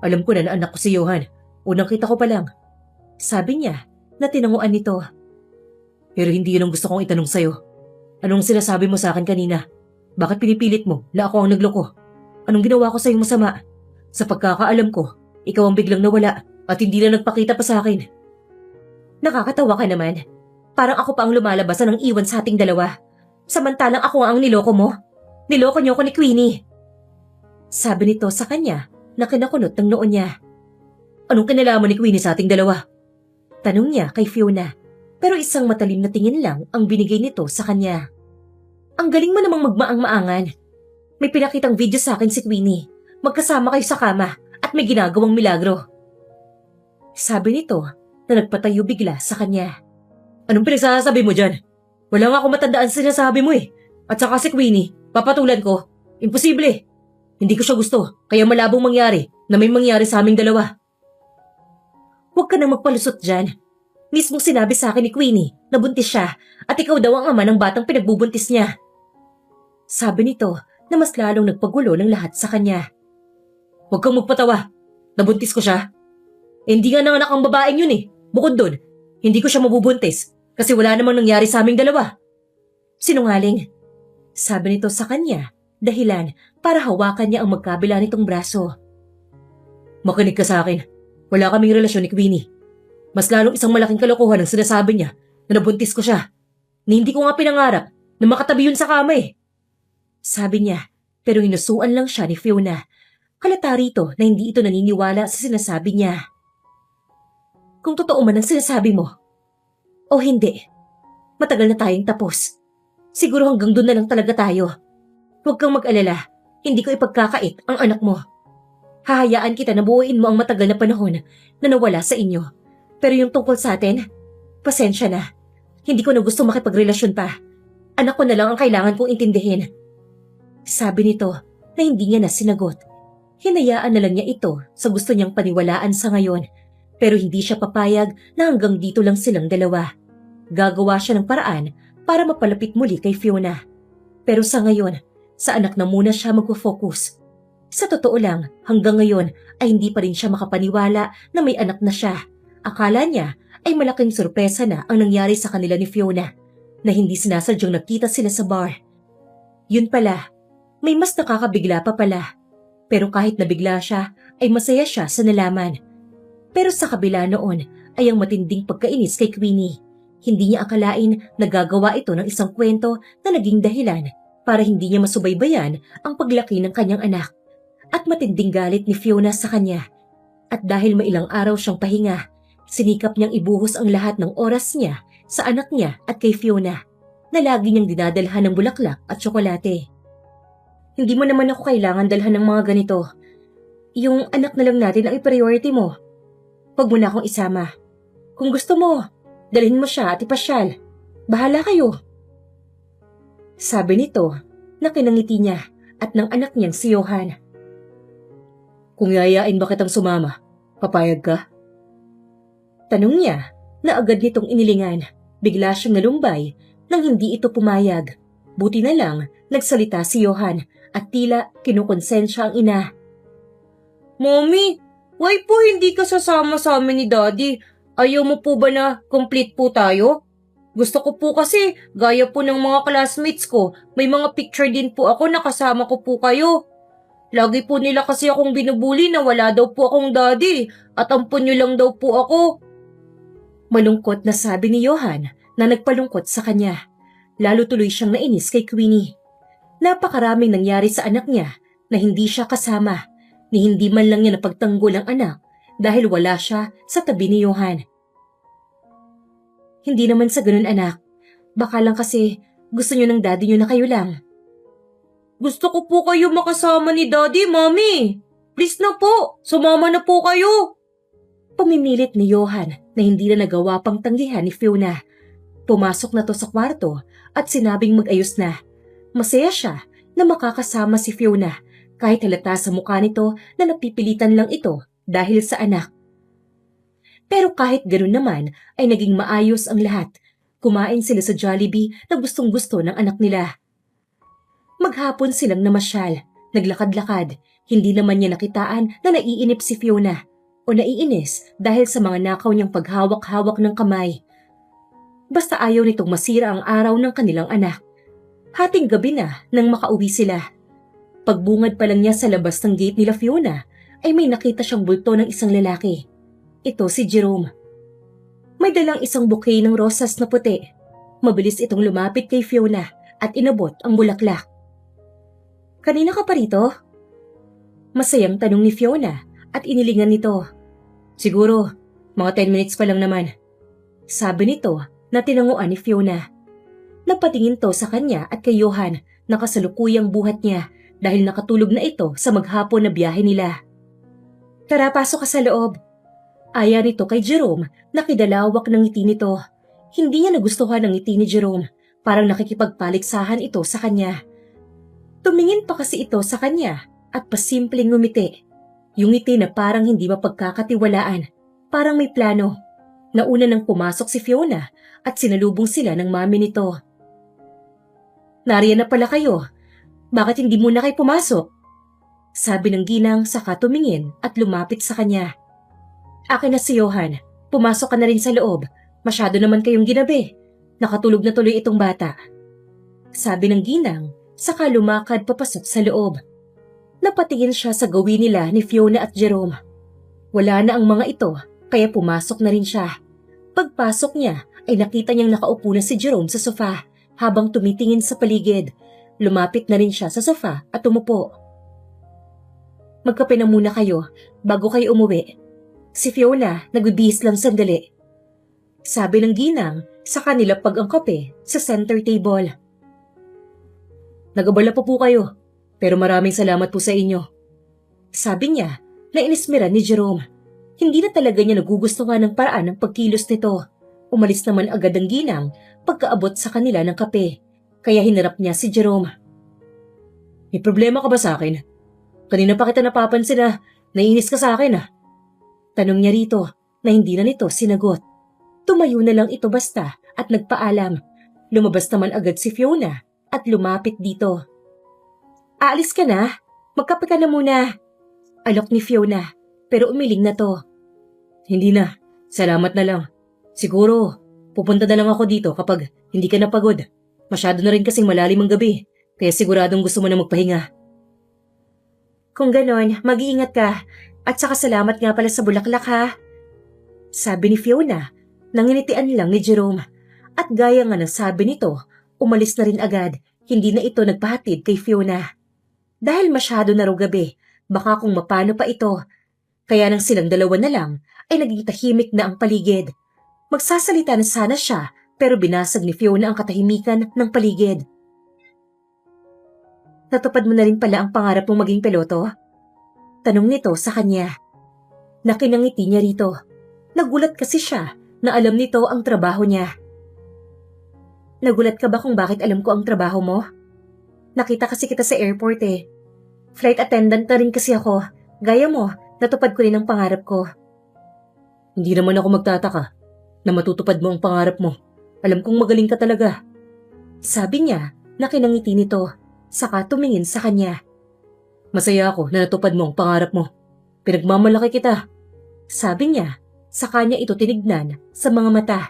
Alam ko na anak ko si Johan. Unang kita ko pa lang. Sabi niya na tinanguan nito. Pero hindi yun ang gusto kong itanong sa'yo. Anong sinasabi mo sa akin kanina? Bakit pinipilit mo na ako ang nagloko? Anong ginawa ko sa'yong masama? Sa pagkakaalam ko, ikaw ang biglang nawala at hindi na nagpakita pa sa akin. Nakakatawa ka naman. Parang ako pa ang lumalabasan ng iwan sa ating dalawa. Samantalang ako ang niloko mo. Niloko niyo ko ni Queenie. Sabi nito sa kanya na kinakunot ng noon niya. Anong kinalaman ni Queenie sa ating dalawa? Tanong niya kay Fiona. Pero isang matalim na tingin lang ang binigay nito sa kanya. Ang galing mo namang magmaang-maangan. May pinakitang video sa akin si Queenie. Magkasama kayo sa kama at may ginagawang milagro. Sabi nito na nagpatayo bigla sa kanya. Anong pinagsasabi mo dyan? Wala nga akong matandaan sa sinasabi mo eh. At saka si Queenie, papatulan ko. Imposible. Hindi ko siya gusto, kaya malabong mangyari na may mangyari sa aming dalawa. Huwag ka nang magpalusot dyan. Mismong sinabi sa akin ni Queenie na buntis siya at ikaw daw ang ama ng batang pinagbubuntis niya. Sabi nito na mas lalong nagpagulo ng lahat sa kanya. Huwag kang magpatawa. Nabuntis ko siya. Hindi nga nanganak ang babaeng yun eh. Bukod doon, hindi ko siya mabubuntis kasi wala namang nangyari sa aming dalawa. Sinungaling. Sabi nito sa kanya, dahilan para hawakan niya ang magkabila nitong braso. Makinig ka sa akin. Wala kaming relasyon ni Queenie. Mas lalong isang malaking kalokohan ang sinasabi niya na nabuntis ko siya. Ni hindi ko nga pinangarap na makatabi yun sa kama eh. Sabi niya, pero hinusuan lang siya ni Fiona. Halata rito na hindi ito naniniwala sa sinasabi niya. Kung totoo man ang sinasabi mo, o hindi, matagal na tayong tapos. Siguro hanggang doon na lang talaga tayo. Huwag kang mag-alala, hindi ko ipagkakait ang anak mo. Hahayaan kita na buuin mo ang matagal na panahon na nawala sa inyo. Pero yung tungkol sa atin, pasensya na. Hindi ko na gusto makipagrelasyon pa. Anak ko na lang ang kailangan kong intindihin. Sabi nito na hindi niya na sinagot. Hinayaan na lang niya ito sa gusto niyang paniwalaan sa ngayon, pero hindi siya papayag na hanggang dito lang silang dalawa. Gagawa siya ng paraan para mapalapit muli kay Fiona. Pero sa ngayon, sa anak na muna siya magpo-focus. Sa totoo lang, hanggang ngayon ay hindi pa rin siya makapaniwala na may anak na siya. Akala niya ay malaking sorpresa na ang nangyari sa kanila ni Fiona, na hindi sinasadyang nakita sila sa bar. Yun pala, may mas nakakabigla pa pala. Pero kahit nabigla siya, ay masaya siya sa nalaman. Pero sa kabila noon ay ang matinding pagkainis kay Queenie. Hindi niya akalain na gagawa ito ng isang kwento na naging dahilan para hindi niya masubaybayan ang paglaki ng kanyang anak. At matinding galit ni Fiona sa kanya. At dahil mailang araw siyang pahinga, sinikap niyang ibuhos ang lahat ng oras niya sa anak niya at kay Fiona, na lagi niyang dinadalhan ng bulaklak at tsokolate. Hindi mo naman ako kailangan dalhan ng mga ganito. Yung anak na lang natin ang i-priority mo. Huwag mo na akong isama. Kung gusto mo, dalhin mo siya at ipasyal. Bahala kayo. Sabi nito na kinangiti niya at ng anak niyang si Johan. Kung yayain ba kitang sumama, papayag ka? Tanong niya na agad nitong inilingan. Bigla siyang nalumbay nang hindi ito pumayag. Buti na lang nagsalita si Johan at tila kinukonsensya ang ina. Mommy, why po hindi ka sasama sa amin ni Daddy? Ayaw mo po ba na complete po tayo? Gusto ko po kasi, gaya po ng mga classmates ko, may mga picture din po ako na kasama ko po kayo. Lagi po nila kasi akong binubuli na wala daw po akong daddy at ampon nyo lang daw po ako. Malungkot na sabi ni Johan na nagpalungkot sa kanya. Lalo tuloy siyang nainis kay Queenie. Napakaraming nangyari sa anak niya na hindi siya kasama, ni hindi man lang niya napagtanggol ang anak dahil wala siya sa tabi ni Johan. Hindi naman sa ganun, anak. Baka lang kasi gusto niyo ng daddy niyo na kayo lang. Gusto ko po kayo makasama ni Daddy, Mommy. Please na po, sumama na po kayo. Pamimilit ni Johan na hindi na nagawa pang tanggihan ni Fiona. Pumasok na to sa kwarto at sinabing mag-ayos na. Masaya siya na makakasama si Fiona kahit halata sa mukha nito na napipilitan lang ito dahil sa anak. Pero kahit ganun naman ay naging maayos ang lahat. Kumain sila sa Jollibee na gustong-gusto ng anak nila. Maghapon silang namasyal, naglakad-lakad. Hindi naman niya nakitaan na naiinip si Fiona o naiinis dahil sa mga nakaw niyang paghawak-hawak ng kamay. Basta ayaw nitong masira ang araw ng kanilang anak. Hating gabi na nang makauwi sila. Pagbungad pa lang niya sa labas ng gate nila Fiona, ay may nakita siyang bulto ng isang lalaki. Ito si Jerome. May dalang isang bouquet ng rosas na puti. Mabilis itong lumapit kay Fiona at inabot ang bulaklak. Kanina ka pa rito? Masayang tanong ni Fiona at inilingan nito. Siguro, mga 10 minutes pa lang naman. Sabi nito na tinanguan ni Fiona. Napatingin to sa kanya at kay Johan na kasalukuyang buhat niya dahil nakatulog na ito sa maghapon na biyahe nila. Tara, pasok ka sa loob. Aya nito kay Jerome na kidalawak ng ngiti nito. Hindi niya nagustuhan ang ngiti ni Jerome. Parang nakikipagpaliksahan ito sa kanya. Tumingin pa kasi ito sa kanya at pasimpleng ngumiti. Yung ngiti na parang hindi mapagkakatiwalaan. Parang may plano. Nauna nang pumasok si Fiona at sinalubong sila ng mami nito. Nariyan na pala kayo. Bakit hindi muna kayo pumasok? Sabi ng ginang saka tumingin at lumapit sa kanya. Akin na si Johan. Pumasok ka na rin sa loob. Masyado naman kayong ginabi. Nakatulog na tuloy itong bata. Sabi ng ginang, saka lumakad papasok sa loob. Napatingin siya sa gawin nila ni Fiona at Jerome. Wala na ang mga ito, kaya pumasok na rin siya. Pagpasok niya, ay nakita niyang nakaupo na si Jerome sa sofa habang tumitingin sa paligid. Lumapit na rin siya sa sofa at umupo. Magkape na muna kayo bago kayo umuwi. Si Fiona nagbibihis lang sandali. Sabi ng ginang sa kanila pag ang kape sa center table. Nagabala pa po kayo, pero maraming salamat po sa inyo. Sabi niya na inismeran ni Jerome. Hindi na talaga niya nagugustuhan ng paraan ng pagkilos nito. Umalis naman agad ang ginang pagkaabot sa kanila ng kape, kaya hinarap niya si Jerome. May problema ka ba sa akin? Kanina pa kita napapansin na naiinis ka sa akin ah. Tanong niya rito na hindi na nito sinagot. Tumayo na lang ito basta at nagpaalam. Lumabas naman agad si Fiona at lumapit dito. Aalis ka na? Magkape ka na muna. Alok ni Fiona pero umiling na to. Hindi na. Salamat na lang. Siguro, pupunta na lang ako dito kapag hindi ka napagod. Masyado na rin kasing malalim ang gabi, kaya siguradong gusto mo na magpahinga. Kung ganon, mag-iingat ka. At saka salamat nga pala sa bulaklak ha. Sabi ni Fiona, nanginitian lang ni Jerome. At gaya nga ng sabi nito, umalis na rin agad, hindi na ito nagpahatid kay Fiona. Dahil masyado na raw gabi, baka kung mapano pa ito. Kaya nang silang dalawa na lang, ay naging tahimik na ang paligid. Magsasalita na sana siya, pero binasag ni Fiona ang katahimikan ng paligid. Natupad mo na rin pala ang pangarap mong maging piloto? Tanong nito sa kanya. Nakinangiti niya rito. Nagulat kasi siya na alam nito ang trabaho niya. Nagulat ka ba kung bakit alam ko ang trabaho mo? Nakita kasi kita sa airport eh. Flight attendant na rin kasi ako. Gaya mo, natupad ko rin ang pangarap ko. Hindi naman ako magtataka na matutupad mo ang pangarap mo. Alam kong magaling ka talaga. Sabi niya na kinangiti nito, saka tumingin sa kanya. Masaya ako na natupad mo ang pangarap mo. Pinagmamalaki kita. Sabi niya, saka niya ito tinignan sa mga mata.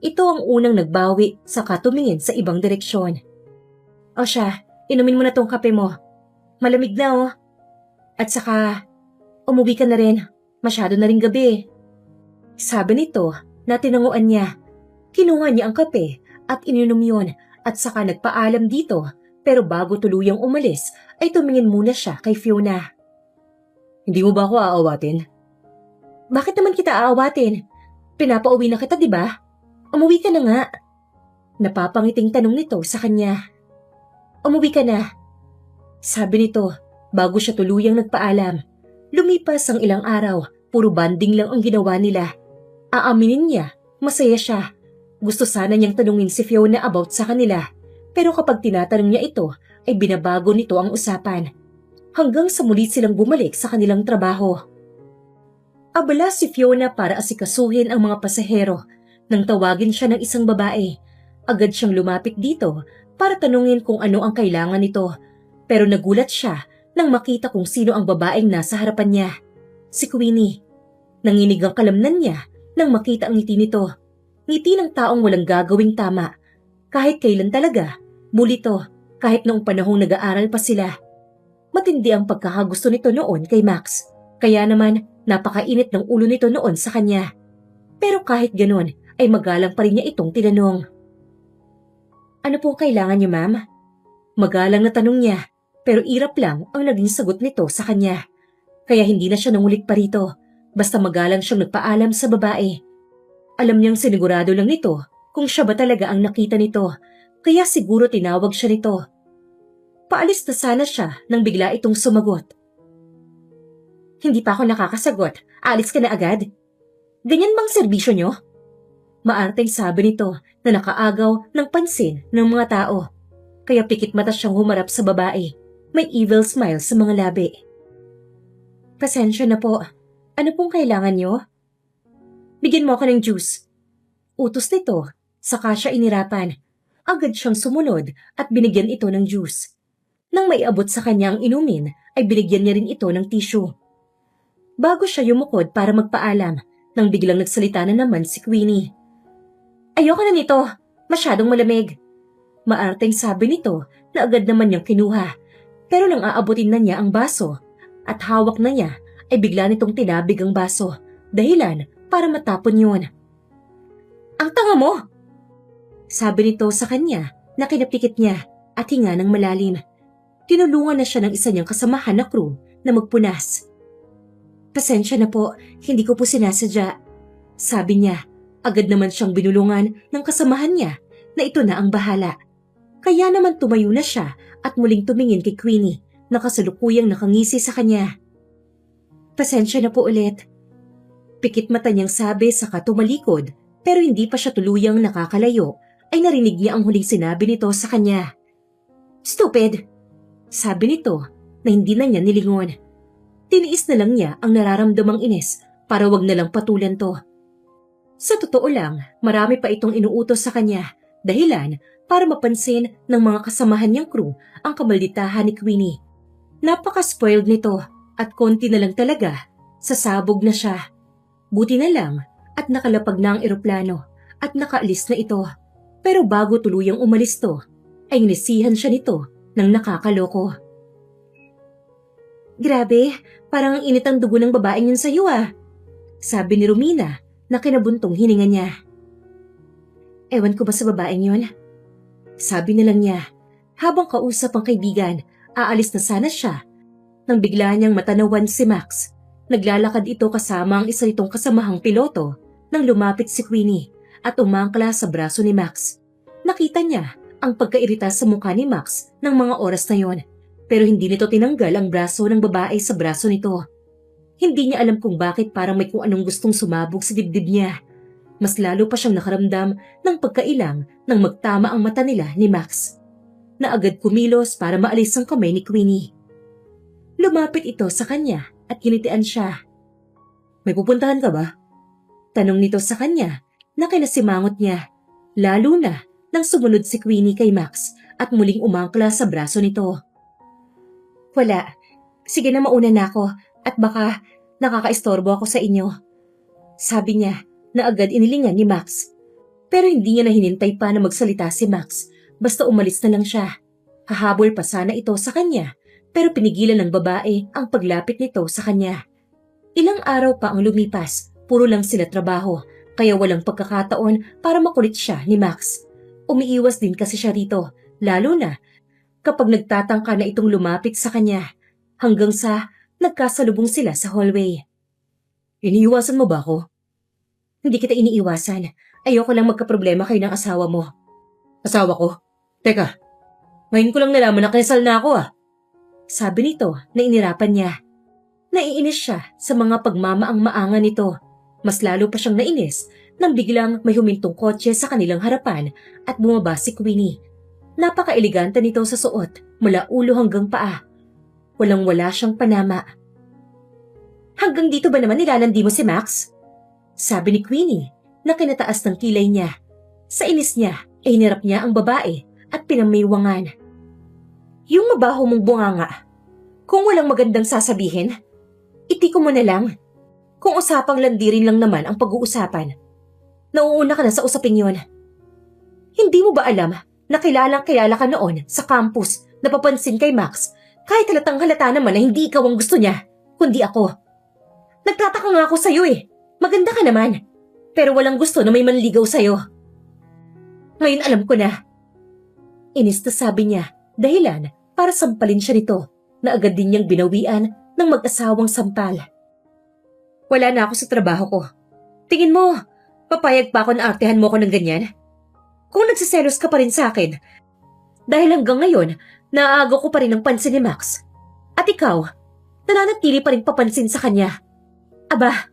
Ito ang unang nagbawi, saka tumingin sa ibang direksyon. O siya, inumin mo na tong kape mo. Malamig na oh. At saka, umuwi ka na rin. Masyado na rin gabi. Sabi nito na tinanguan niya. Kinuha niya ang kape at ininom yun at saka nagpaalam dito. Pero bago tuluyang umalis, ay tumingin muna siya kay Fiona. Hindi mo ba ako aawatin? Bakit naman kita aawatin? Pinapauwi na kita, di ba? Umuwi ka na nga. Napapangiting tanong nito sa kanya. Umuwi ka na. Sabi nito, bago siya tuluyang nagpaalam. Lumipas ang ilang araw, puro banding lang ang ginawa nila. Aaminin niya, masaya siya. Gusto sana niyang tanungin si Fiona about sa kanila. Pero kapag tinatanong niya ito, ay binabago nito ang usapan. Hanggang sa muli silang bumalik sa kanilang trabaho. Abala si Fiona para asikasuhin ang mga pasahero. Nang tawagin siya ng isang babae, agad siyang lumapit dito para tanungin kung ano ang kailangan nito. Pero nagulat siya nang makita kung sino ang babaeng nasa harapan niya. Si Queenie. Nanginig ang kalamnan niya nang makita ang ngiti nito. Ngiti ng taong walang gagawing tama. Kahit kailan talaga, bulito, kahit noong panahong nag-aaral pa sila. Matindi ang pagkakagusto nito noon kay Max, kaya naman napakainit ng ulo nito noon sa kanya. Pero kahit ganon, ay magalang pa rin niya itong tinanong. Ano pong kailangan niyo, ma'am? Magalang na tanong niya, pero irap lang ang naging sagot nito sa kanya. Kaya hindi na siya nangulit pa rito, basta magalang siyang nagpaalam sa babae. Alam niyang sinigurado lang nito kung siya ba talaga ang nakita nito, kaya siguro tinawag siya nito. Paalis na sana siya nang bigla itong sumagot. Hindi pa ako nakakasagot, alis ka na agad. Ganyan bang serbisyo niyo? Maarteng sabi nito na nakaagaw ng pansin ng mga tao. Kaya pikit mata siyang humarap sa babae. May evil smile sa mga labi. Pasensya na po. Ano pong kailangan niyo? Bigyan mo ako ng juice. Utos nito, saka siya inirapan. Agad siyang sumunod at binigyan ito ng juice. Nang maiabot sa kanya ang inumin, ay binigyan niya rin ito ng tissue. Bago siya yumukod para magpaalam, nang biglang nagsalita na naman si Queenie. Ayoko na nito, masyadong malamig. Maarteng sabi nito na agad naman niyang kinuha. Pero nang aabutin na niya ang baso at hawak na niya ay bigla nitong tinabig ang baso, dahilan para matapon yun. Ang tanga mo! Sabi nito sa kanya na kinapikit niya at hinga ng malalim. Tinulungan na siya ng isa niyang kasamahan na crew na magpunas. Pasensya na po, hindi ko po sinasadya. Sabi niya, agad naman siyang binulungan ng kasamahan niya na ito na ang bahala. Kaya naman tumayo na siya at muling tumingin kay Queenie na kasalukuyang nakangisi sa kanya. Pasensya na po ulit. Pikit mata niyang sabi saka tumalikod pero hindi pa siya tuluyang nakakalayo ay narinig niya ang huling sinabi nito sa kanya. Stupid! Sabi nito na hindi na niya nilingon. Tiniis na lang niya ang nararamdamang inis para wag na lang patulan to. Sa totoo lang, marami pa itong inuutos sa kanya, dahilan para mapansin ng mga kasamahan niyang crew ang kamalditahan ni Queenie. Napaka-spoiled nito at konti na lang talaga, sasabog na siya. Buti na lang at nakalapag na ang eroplano at nakaalis na ito. Pero bago tuluyang umalis to, ay nisihan siya nito ng nakakaloko. Grabe, parang ang init ang dugo ng babaeng yun sa'yo ah, sabi ni Romina na kinabuntong hininga niya. Ewan ko ba sa babaeng yun? Sabi na lang niya, habang kausap ang kaibigan, aalis na sana siya. Nang bigla niyang matanawan si Max, naglalakad ito kasama ang isa nitong kasamahang piloto nang lumapit si Queenie at umangkla sa braso ni Max. Nakita niya ang pagkairita sa mukha ni Max ng mga oras na yon, pero hindi nito tinanggal ang braso ng babae sa braso nito. Hindi niya alam kung bakit parang may kung anong gustong sumabog sa dibdib niya. Mas lalo pa siyang nakaramdam ng pagkailang nang magtama ang mata nila ni Max, na agad kumilos para maalis ang kamay ni Queenie. Lumapit ito sa kanya at kinitian siya. May pupuntahan ka ba? Tanong nito sa kanya na kinasimangot niya, lalo na nang sumunod si Queenie kay Max at muling umangkla sa braso nito. Wala. Sige na, mauna na ako at baka nakakaistorbo ako sa inyo, sabi niya na agad inilingan ni Max. Pero hindi niya na hinintay pa na magsalita si Max, basta umalis na lang siya. Hahabol pa sana ito sa kanya, pero pinigilan ng babae ang paglapit nito sa kanya. Ilang araw pa ang lumipas, puro lang sila trabaho, kaya walang pagkakataon para makulit siya ni Max. Umiiwas din kasi siya rito, lalo na kapag nagtatangka na itong lumapit sa kanya, hanggang sa nagkasalubong sila sa hallway. Iniiwasan mo ba ako? Hindi kita iniiwasan. Ayoko lang magkaproblema kayo ng asawa mo. Asawa ko? Teka, ngayon ko lang nalaman na kinasal na ako ah. Sabi nito na inirapan niya. Naiinis siya sa mga pagmamaang-maangan nito. Mas lalo pa siyang nainis nang biglang may humintong kotse sa kanilang harapan at bumaba si Queenie. Napaka-elegante nito sa suot, mula ulo hanggang paa. Walang-wala siyang panama. Hanggang dito ba naman nilalandi mo si Max? Sabi ni Queenie na kinataas ng kilay niya. Sa inis niya ay hinarap niya ang babae at pinamiwangan. Yung mabaho mong bunganga, kung walang magandang sasabihin, itiko mo na lang. Kung usapang landirin lang naman ang pag-uusapan, nauuna ka na sa usaping yon. Hindi mo ba alam na kilalang-kilala ka noon sa campus na papansin kay Max? Kahit halatang halata naman na hindi ikaw ang gusto niya, kundi ako. Nagtataka nga ako sa'yo eh. Maganda ka naman. Pero walang gusto na may manligaw sa'yo. Ngayon alam ko na. Inis na sabi niya, dahilan para sampalin siya nito, na agad din niyang binawian ng mag-asawang sampal. Wala na ako sa trabaho ko. Tingin mo, papayag pa ako na artehan mo ko ng ganyan? Kung nagsiselos ka pa rin sa akin, dahil hanggang ngayon, naaagaw ko pa rin ang pansin ni Max. At ikaw, nananatili pa rin papansin sa kanya. Aba,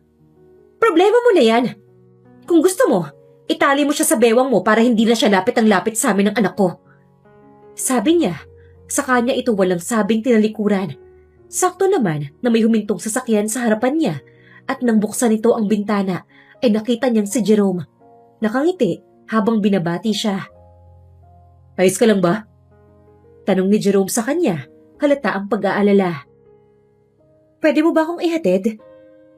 problema mo na yan. Kung gusto mo, itali mo siya sa bewang mo para hindi na siya lapit ang lapit sa amin ng anak ko. Sabi niya, sa kanya ito walang sabing tinalikuran. Sakto naman na may humintong sasakyan sa harapan niya at nang buksan nito ang bintana ay nakita niyang si Jerome. Nakangiti habang binabati siya. Ayos ka lang ba? Tanong ni Jerome sa kanya, halata ang pag-aalala. Pwede mo ba akong ihatid?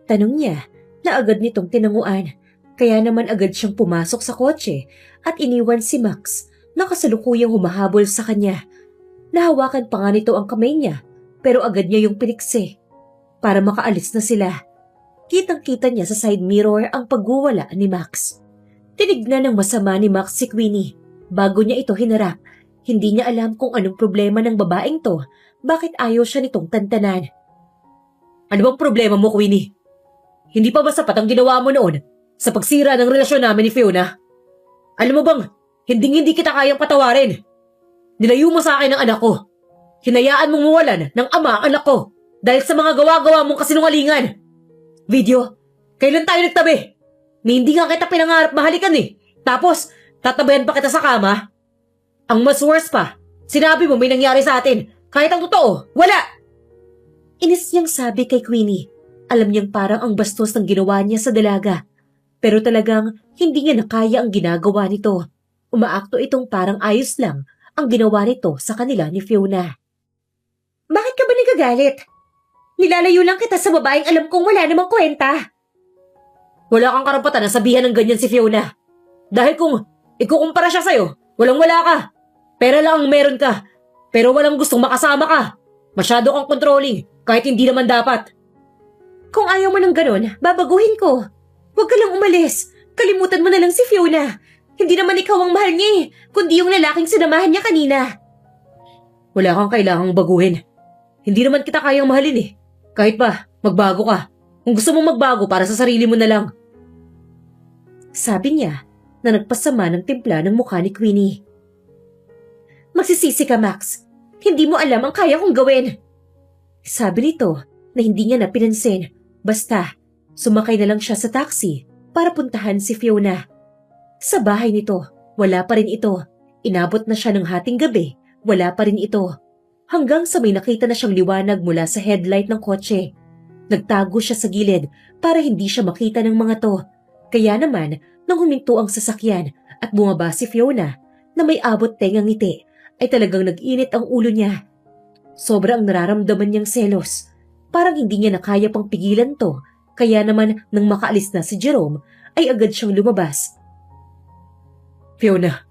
Tanong niya na agad nitong tinanguan, kaya naman agad siyang pumasok sa kotse at iniwan si Max na kasalukuyang humahabol sa kanya. Nahawakan pa nga nito ang kamay niya pero agad niya yung piniksi para makaalis na sila. Kitang-kita niya sa side mirror ang pagguwala ni Max. Tinignan ng masama ni Max si Queenie bago niya ito hinarap. Hindi niya alam kung anong problema ng babaeng to, bakit ayaw siya nitong tantanan. Ano bang problema mo, Queenie? Hindi pa ba sapat ang ginawa mo noon sa pagsira ng relasyon namin ni Fiona? Alam mo bang, hindi kita kayang patawarin. Nilayo mo sa akin ang anak ko. Hinayaan mong mawalan ng ama ang anak ko dahil sa mga gawa-gawa mong kasinungalingan. Video, kailan tayo nagtabi? Ni hindi nga kita pinangarap mahalikan eh. Tapos, tatabayan pa kita sa kama? Ang mas worse pa, sinabi mo may nangyari sa atin. Kahit ang totoo, wala! Inis niyang sabi kay Queenie. Alam niyang parang ang bastos ng ginawa niya sa dalaga. Pero talagang hindi niya nakaya ang ginagawa nito. Umaakto itong parang ayos lang ang ginawa nito sa kanila ni Fiona. Bakit ka ba nagagalit? Nilalayo lang kita sa babaeng alam kong wala namang kwenta. Wala kang karapatan na sabihan ng ganyan si Fiona. Dahil kung ikukumpara siya sa'yo, walang-wala ka. Pera lang ang meron ka. Pero walang gustong makasama ka. Masyado kang controlling kahit hindi naman dapat. Kung ayaw mo ng ganon, babaguhin ko. Huwag ka lang umalis. Kalimutan mo na lang si Fiona. Hindi naman ikaw ang mahal niya eh, kundi yung lalaking sinamahan niya kanina. Wala kang kailangang baguhin. Hindi naman kita kayang mahalin eh. Kahit pa, magbago ka. Kung gusto mong magbago para sa sarili mo na lang. Sabi niya na nagpasama ng timpla ng mukha ni Queenie. Magsisisi ka, Max. Hindi mo alam ang kaya kong gawin. Sabi nito na hindi niya na pinansin. Basta, sumakay na lang siya sa taxi para puntahan si Fiona. Sa bahay nito, wala pa rin ito. Inabot na siya ng hating gabi, wala pa rin ito. Hanggang sa may nakita na siyang liwanag mula sa headlight ng kotse. Nagtago siya sa gilid para hindi siya makita ng mga to. Kaya naman, nang huminto ang sasakyan at bumaba si Fiona na may abot tengang ngiti, ay talagang nag-init ang ulo niya. Sobrang nararamdaman niyang selos. Parang hindi niya nakaya pang pigilan to. Kaya naman nang makaalis na si Jerome, ay agad siyang lumabas. Fiona.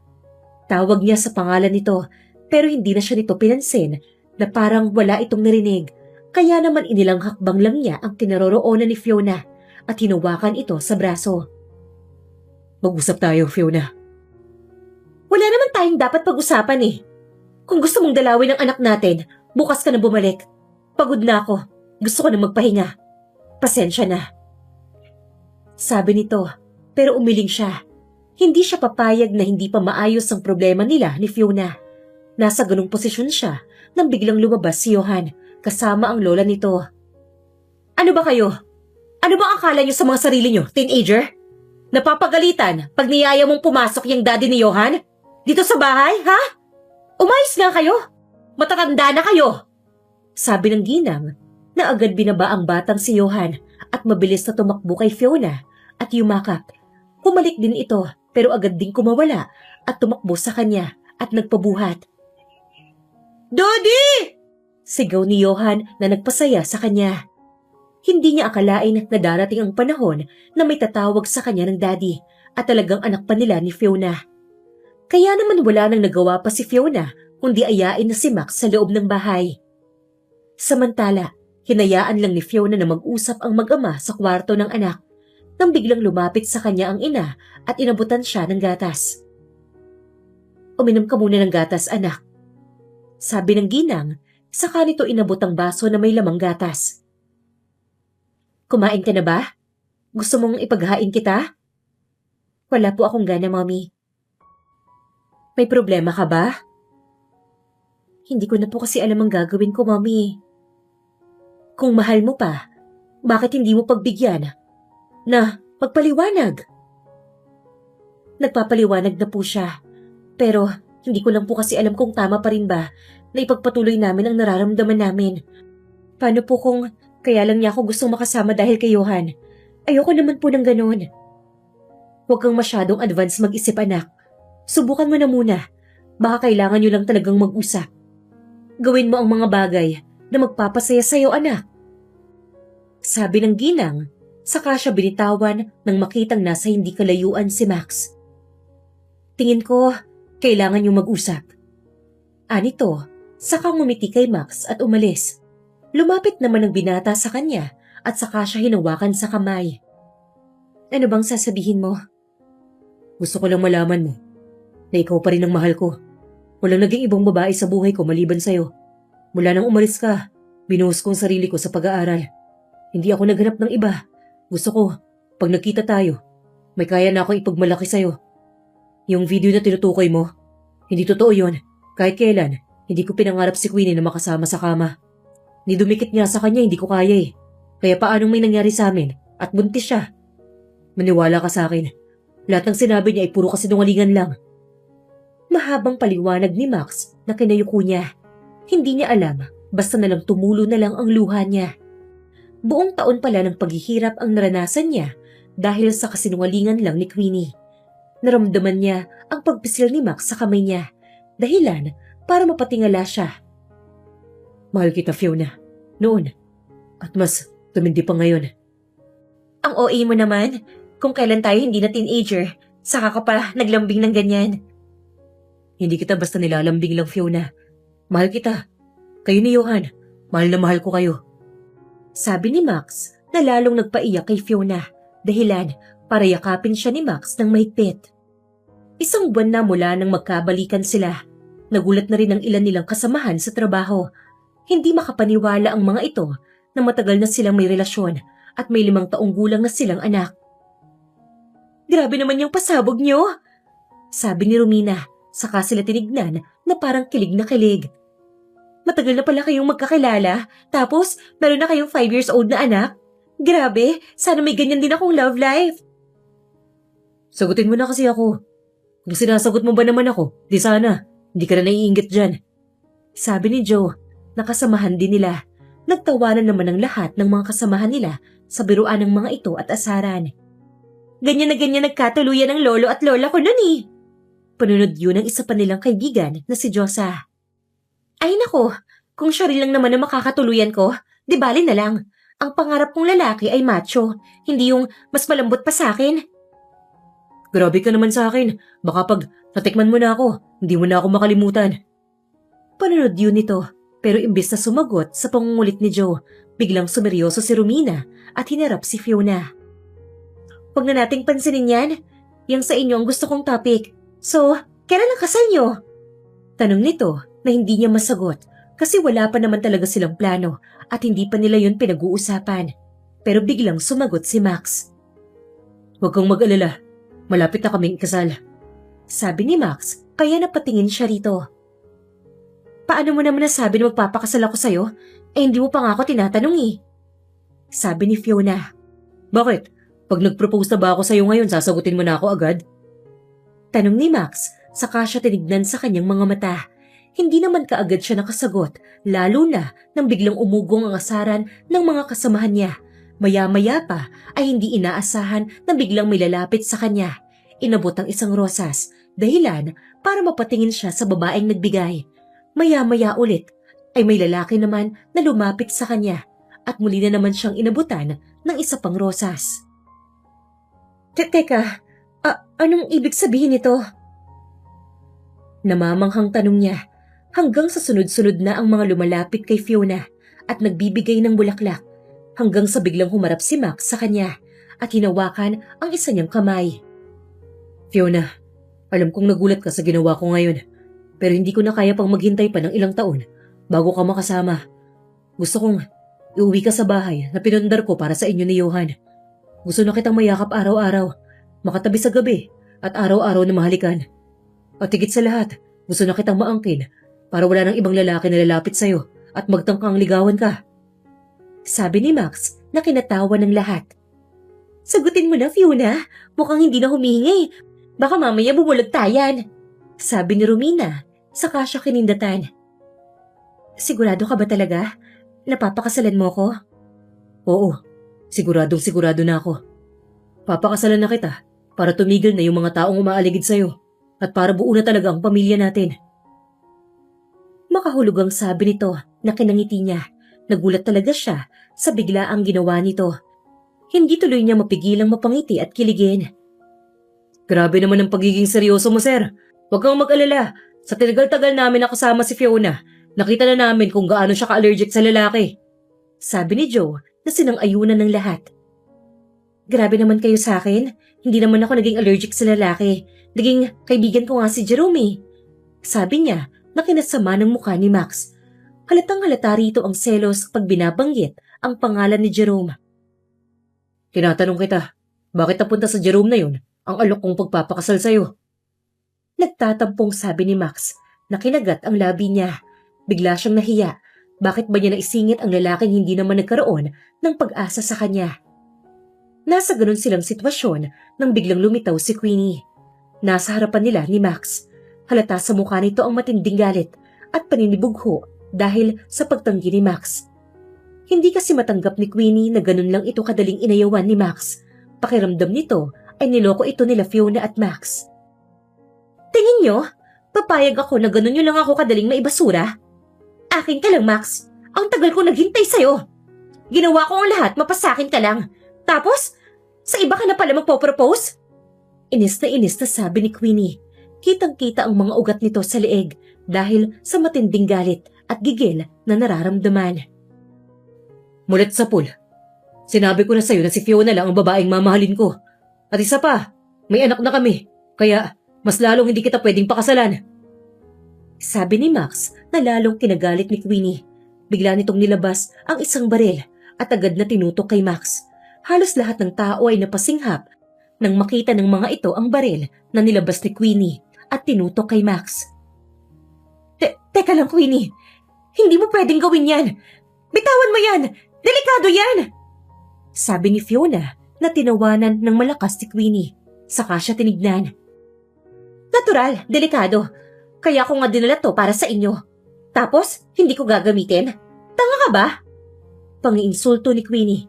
Tawag niya sa pangalan nito pero hindi na siya nito pinansin na parang wala itong narinig. Kaya naman inilang hakbang lang niya ang kinaroroonan ni Fiona at hinawakan ito sa braso. Mag-usap tayo, Fiona. Wala naman tayong dapat pag-usapan eh. Kung gusto mong dalawin ang anak natin, bukas ka na bumalik. Pagod na ako. Gusto ko na magpahinga. Pasensya na. Sabi nito, pero umiling siya. Hindi siya papayag na hindi pa maayos ang problema nila ni Fiona. Nasa ganung posisyon siya nang biglang lumabas si Johan kasama ang lola nito. Ano ba kayo? Ano ba akala niyo sa mga sarili niyo, teenager? Napapagalitan pag niyaya mong pumasok yung daddy ni Johan? Dito sa bahay, ha? Umayos nga kayo. Matatanda na kayo. Sabi ng ginang na agad binaba ang batang si Johan at mabilis na tumakbo kay Fiona at yumakap. Pumalik din ito pero agad ding kumawala at tumakbo sa kanya at nagpabuhat. Daddy! Sigaw ni Johan na nagpasaya sa kanya. Hindi niya akalain na darating ang panahon na may tatawag sa kanya ng daddy at talagang anak pa nila ni Fiona. Kaya naman wala nang nagawa pa si Fiona kundi ayain na si Max sa loob ng bahay. Samantala, hinayaan lang ni Fiona na mag-usap ang mag-ama sa kwarto ng anak nang biglang lumapit sa kanya ang ina at inabutan siya ng gatas. Uminom ka muna ng gatas, anak. Sabi ng ginang, saka nito inabot ang baso na may lamang gatas. Kumain ka na ba? Gusto mong ipaghain kita? Wala po akong gana, Mommy. May problema ka ba? Hindi ko na po kasi alam ang gagawin ko, Mommy. Kung mahal mo pa, bakit hindi mo pagbigyan? Na, magpaliwanag. Nagpapaliwanag na po siya. Pero, hindi ko lang po kasi alam kung tama pa rin ba na ipagpatuloy namin ang nararamdaman namin. Paano po kung kaya lang niya ako gustong makasama dahil kay Johan? Ayoko naman po ng ganun. Huwag kang masyadong advance mag-isip, anak. Subukan mo na muna. Baka kailangan nyo lang talagang mag-usap. Gawin mo ang mga bagay na magpapasaya sa'yo, anak. Sabi ng ginang, saka siya binitawan nang makitang nasa hindi kalayuan si Max. Tingin ko, kailangan nyo mag-usap. Anito, saka ngumiti kay Max at umalis. Lumapit naman ang binata sa kanya at saka siya hinawakan sa kamay. Ano bang sasabihin mo? Gusto ko lang malaman mo na ikaw pa rin ang mahal ko. Walang naging ibang babae sa buhay ko maliban sa'yo. Mula nang umalis ka, binuhos ko ang sarili ko sa pag-aaral. Hindi ako naghanap ng iba. Gusto ko, pag nagkita tayo, may kaya na akong ipagmalaki sa'yo. Yung video na tinutukoy mo, hindi totoo yon. Kahit kailan, hindi ko pinangarap si Queenie na makasama sa kama. Ni dumikit niya sa kanya, hindi ko kaya eh. Kaya paanong may nangyari sa amin at buntis siya? Maniwala ka sa akin. Lahat ng sinabi niya ay puro kasinungalingan lang. Mahabang paliwanag ni Max na kinayuko niya. Hindi niya alam basta nalang tumulo na lang ang luha niya. Buong taon pala ng paghihirap ang naranasan niya dahil sa kasinungalingan lang ni Queenie. Naramdaman niya ang pagpisil ni Max sa kamay niya, dahilan para mapatingala siya. Mahal kita, Fiona. Noon. At mas tumindi pa ngayon. Ang OA mo naman. Kung kailan tayo hindi na teenager, saka ka pa naglambing ng ganyan. Hindi kita basta nilalambing lang, Fiona. Mahal kita. Kayo ni Johan. Mahal na mahal ko kayo. Sabi ni Max na lalong nagpaiyak kay Fiona, dahilan para yakapin siya ni Max ng mahigpit. Isang buwan na mula nang magkabalikan sila. Nagulat na rin ang ilan nilang kasamahan sa trabaho. Hindi makapaniwala ang mga ito na matagal na silang may relasyon at may 5 taong gulang na silang anak. Grabe naman yung pasabog niyo, sabi ni Romina, saka sila tinignan na parang kilig na kilig. Matagal na pala kayong magkakilala, tapos meron na kayong 5 years old na anak? Grabe, sana may ganyan din akong love life. Sagutin mo na kasi ako. Kung sinasagot mo ba naman ako, di sana, hindi ka na naiinggit dyan. Sabi ni Joe, nakasamahan din nila. Nagtawanan naman ang lahat ng mga kasamahan nila sa biruan ng mga ito at asaran. Ganyan na ganyan nagkatuluyan ng lolo at lola ko nun eh. Panunod yun ng isa pa nilang kaibigan na si Josa. Ay nako, kung siya rin lang naman na makakatuluyan ko, di bali na lang. Ang pangarap kong lalaki ay macho, hindi yung mas malambot pa sa akin. Grabe ka naman sa akin, baka pag natikman mo na ako, hindi mo na ako makalimutan. Panunod yun nito, pero imbis na sumagot sa pangungulit ni Joe, biglang sumeryoso si Romina at hinarap si Fiona. Huwag na nating pansinin yan. Yang sa inyo ang gusto kong topic. So, kailan ang kasal nyo? Tanong nito na hindi niya masagot kasi wala pa naman talaga silang plano at hindi pa nila yun pinag-uusapan. Pero biglang sumagot si Max. Huwag kang mag-alala. Malapit na kaming ikasal. Sabi ni Max kaya napatingin siya rito. Paano mo naman nasabi na magpapakasal ako sa'yo? Eh hindi mo pa nga ako tinatanong eh. Sabi ni Fiona. Bakit? Pag nag-propose na ba ako sa'yo ngayon, sasagutin mo na ako agad? Tanong ni Max, saka siya tinignan sa kanyang mga mata. Hindi naman kaagad siya nakasagot, lalo na nang biglang umugong ang asaran ng mga kasamahan niya. Maya-maya pa ay hindi inaasahan na biglang may lalapit sa kanya. Inabot ang isang rosas, dahilan para mapatingin siya sa babaeng nagbigay. Maya-maya ulit ay may lalaki naman na lumapit sa kanya at muli na naman siyang inabutan ng isa pang rosas. Teka, anong ibig sabihin nito? Namamanghang tanong niya hanggang sa sunod-sunod na ang mga lumalapit kay Fiona at nagbibigay ng bulaklak hanggang sa biglang humarap si Max sa kanya at hinawakan ang isa niyang kamay. Fiona, alam kong nagulat ka sa ginawa ko ngayon pero hindi ko na kaya pang maghintay pa ng ilang taon bago ka makasama. Gusto kong iuwi ka sa bahay na pinundar ko para sa inyo ni Johan. Gusto na kitang mayakap araw-araw, makatabi sa gabi at araw-araw na mahalikan. At higit sa lahat, gusto na kitang maangkin para wala nang ibang lalaki na lalapit sa'yo at magtangkang ligawan ka. Sabi ni Max na kinatawa ng lahat. Sagutin mo na, Fiona. Mukhang hindi na humihingi. Baka mamaya bumulagtayan. Sabi ni Romina, saka siya kinindatan. Sigurado ka ba talaga? Napapakasalan mo ko? Oo. Siguradong-sigurado na ako. Papakasalan na kita para tumigil na yung mga taong umaaligid sa'yo at para buo na talaga ang pamilya natin. Makahulog ang sabi nito na kinangiti niya. Nagulat talaga siya sa biglaang ginawa nito. Hindi tuloy niya mapigilang mapangiti at kiligin. Grabe naman ang pagiging seryoso mo, sir. Huwag kang mag-alala. Sa tinagal-tagal namin nakasama si Fiona, nakita na namin kung gaano siya ka-allergic sa lalaki. Sabi ni Joe na sinang-ayunan ng lahat. Grabe naman kayo sa akin. Hindi naman ako naging allergic sa lalaki. Naging kaibigan ko nga si Jerome. Sabi niya na kinasama ng mukha ni Max. Halatang-halata rito ang selos pag binabanggit ang pangalan ni Jerome. Tinatanong kita, bakit napunta sa Jerome na yun ang alok kong pagpapakasal sa'yo? Nagtatampong sabi ni Max na kinagat ang labi niya. Bigla siyang nahiya. Bakit ba niya naisingit ang lalaking hindi naman nagkaroon ng pag-asa sa kanya? Nasa ganun silang sitwasyon nang biglang lumitaw si Queenie. Nasa harapan nila ni Max. Halata sa mukha nito ang matinding galit at paninibugho dahil sa pagtanggi ni Max. Hindi kasi matanggap ni Queenie na ganun lang ito kadaling inayawan ni Max. Pakiramdam nito ay niloko ito nila Fiona at Max. Tingin nyo, papayag ako na ganun nyo lang ako kadaling maibasura? Akin ka lang, Max. Ang tagal ko naghintay sa'yo. Ginawa ko ang lahat, mapasakin ka lang. Tapos, sa iba ka na pala magpo-propose? Inis na sabi ni Queenie. Kitang-kita ang mga ugat nito sa leeg dahil sa matinding galit at gigil na nararamdaman. Mulat sa pool. Sinabi ko na sa'yo na si Fiona lang ang babaeng mamahalin ko. At isa pa, may anak na kami. Kaya, mas lalong hindi kita pwedeng pakasalan. Sabi ni Max na lalong kinagalit ni Queenie. Bigla nitong nilabas ang isang baril at agad na tinutok kay Max. Halos lahat ng tao ay napasinghap nang makita ng mga ito ang baril na nilabas ni Queenie at tinutok kay Max. Teka lang, Queenie. Hindi mo pwedeng gawin yan. Bitawan mo yan. Delikado yan. Sabi ni Fiona na tinawanan ng malakas si Queenie. Saka siya tinignan. Natural, delikado. Kaya ko nga dinala to para sa inyo. Tapos, hindi ko gagamitin? Tanga ka ba? Pangiinsulto ni Queenie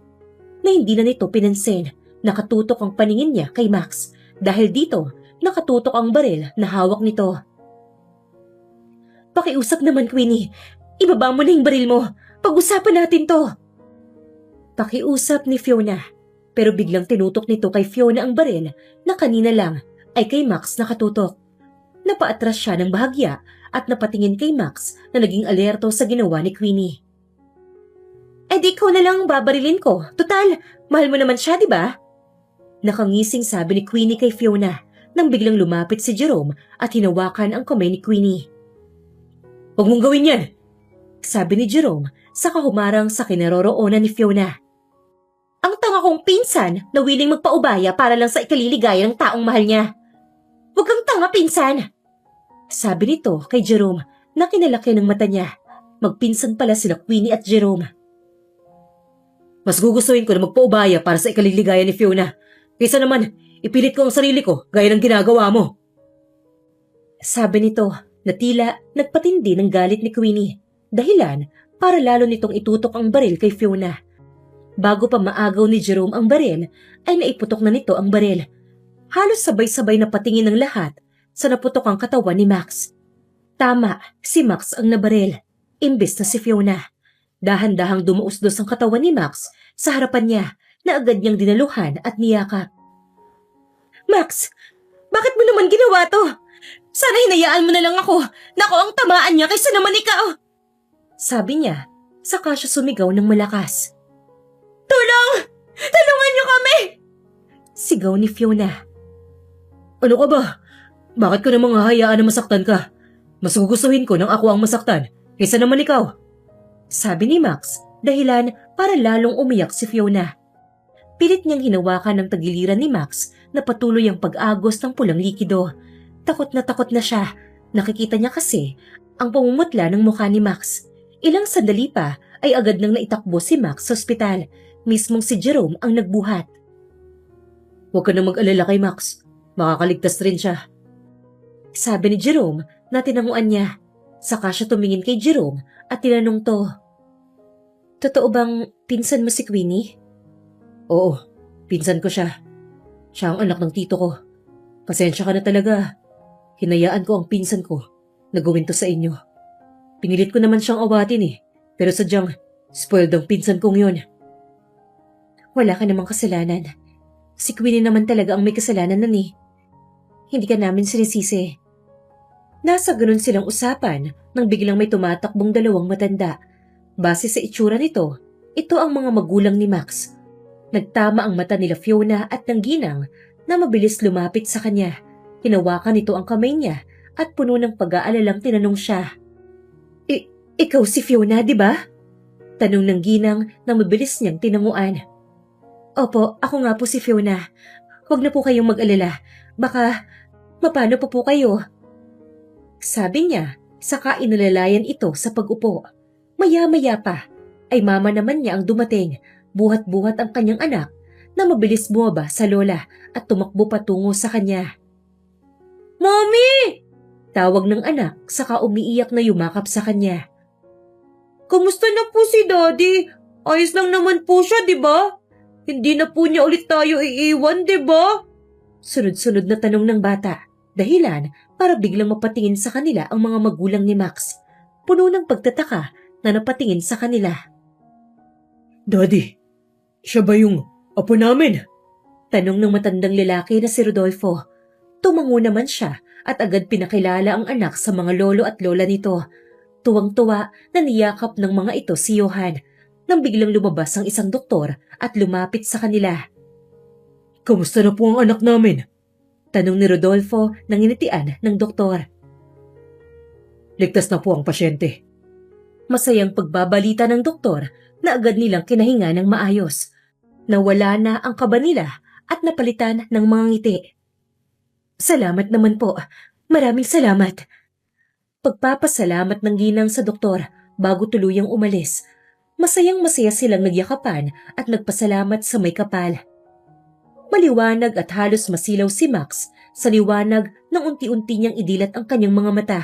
na hindi na nito pinansin. Nakatutok ang paningin niya kay Max dahil dito nakatutok ang baril na hawak nito. Pakiusap naman, Queenie. Ibaba mo na yung baril mo. Pag-usapan natin to. Pakiusap ni Fiona. Pero biglang tinutok nito kay Fiona ang baril na kanina lang ay kay Max nakatutok. Napaatras siya ng bahagya at napatingin kay Max na naging alerto sa ginawa ni Queenie. Di ko na lang babarilin ko. Total, mahal mo naman siya, di ba? Nakangising sabi ni Queenie kay Fiona nang biglang lumapit si Jerome at hinawakan ang kamay ni Queenie. Huwag mong gawin yan, sabi ni Jerome saka humarang sa kinaroroonan ni Fiona. Ang tanga kong pinsan na willing magpaubaya para lang sa ikaliligaya ng taong mahal niya. Huwag kang tanga, pinsan, sabi nito kay Jerome na kinalaki ng mata niya. Magpinsan pala sila Queenie at Jerome. Mas gugustuhin ko na magpaubaya para sa ikaliligaya ni Fiona. Kaysa naman, ipilit ko ang sarili ko gaya ng ginagawa mo. Sabi nito na tila nagpatindi ng galit ni Queenie. Dahilan para lalo nitong itutok ang baril kay Fiona. Bago pa maagaw ni Jerome ang baril, ay naiputok na nito ang baril. Halos sabay-sabay na patingin ng lahat sa naputok ang katawan ni Max. Tama, si Max ang nabaril, imbes na si Fiona. Dahan-dahang dumuusdos ang katawan ni Max sa harapan niya na agad niyang dinaluhan at niyakap. Max, bakit mo naman ginawa to? Sana hinayaan mo na lang ako. Nako, ang tamaan niya kaysa naman ikaw. Sabi niya, saka siya sumigaw ng malakas. Tulong! Tulungan niyo kami! Sigaw ni Fiona. Ano ka ba? Bakit ko namang hahayaan na masaktan ka? Mas gugustuhin ko nang ako ang masaktan kaysa naman ikaw. Sabi ni Max, dahilan para lalong umiyak si Fiona. Pilit niyang hinawakan ng tagiliran ni Max na patuloy ang pag-agos ng pulang likido. Takot na siya. Nakikita niya kasi ang pamumutla ng mukha ni Max. Ilang sandali pa ay agad nang naitakbo si Max sa ospital. Mismong si Jerome ang nagbuhat. Huwag ka na mag-alala kay Max. Makakaligtas rin siya. Sabi ni Jerome na tinanguan niya. Saka siya tumingin kay Jerome at tinanong to. Totoo bang pinsan mo si Queenie? Oo, pinsan ko siya. Siya ang anak ng tito ko. Pasensya ka na talaga. Hinayaan ko ang pinsan ko na gawin to sa inyo. Pinilit ko naman siyang awatin pero sadyang spoiled ang pinsan kong yun. Wala ka namang kasalanan. Si Queenie naman talaga ang may kasalanan nun Hindi ka namin sinisisi. Nasa ganun silang usapan nang biglang may tumatakbong dalawang matanda. Base sa itsura nito, ito ang mga magulang ni Max. Nagtama ang mata nila Fiona at Nangginang na mabilis lumapit sa kanya. Hinawakan nito ang kamay niya at puno ng pag-aalalang tinanong siya. Ikaw si Fiona, di ba? Tanong ng Ginang na mabilis niyang tinanguan. Opo, ako nga po si Fiona. Huwag na po kayong mag-alala. Baka, mapano po kayo? Sabi niya, saka inalalayan ito sa pag-upo. Maya-maya pa, ay mama naman niya ang dumating. Buhat-buhat ang kanyang anak na mabilis bumaba sa lola at tumakbo patungo sa kanya. Mommy! Tawag ng anak saka umiiyak na yumakap sa kanya. Kamusta na po si Daddy? Ayos lang naman po siya, di ba? Hindi na po niya ulit tayo iiwan, di ba? Sunod-sunod na tanong ng bata. Dahilan para biglang mapatingin sa kanila ang mga magulang ni Max. Puno ng pagtataka na napatingin sa kanila. Daddy, siya ba yung apo namin? Tanong ng matandang lalaki na si Rodolfo. Tumango naman siya at agad pinakilala ang anak sa mga lolo at lola nito. Tuwang-tuwa na niyakap ng mga ito si Johan nang biglang lumabas ang isang doktor at lumapit sa kanila. Kamusta na po ang anak namin? Tanong ni Rodolfo nang initian ng doktor. Ligtas na po ang pasyente. Masayang pagbabalita ng doktor na agad nilang kinahinga ng maayos. Nawala na ang kaba nila at napalitan ng mga ngiti. Salamat naman po. Maraming salamat. Pagpapasalamat ng ginang sa doktor bago tuluyang umalis. Masayang masaya silang nagyakapan at nagpasalamat sa may kapal. Maliwanag at halos masilaw si Max sa liwanag nang unti-unti niyang idilat ang kanyang mga mata.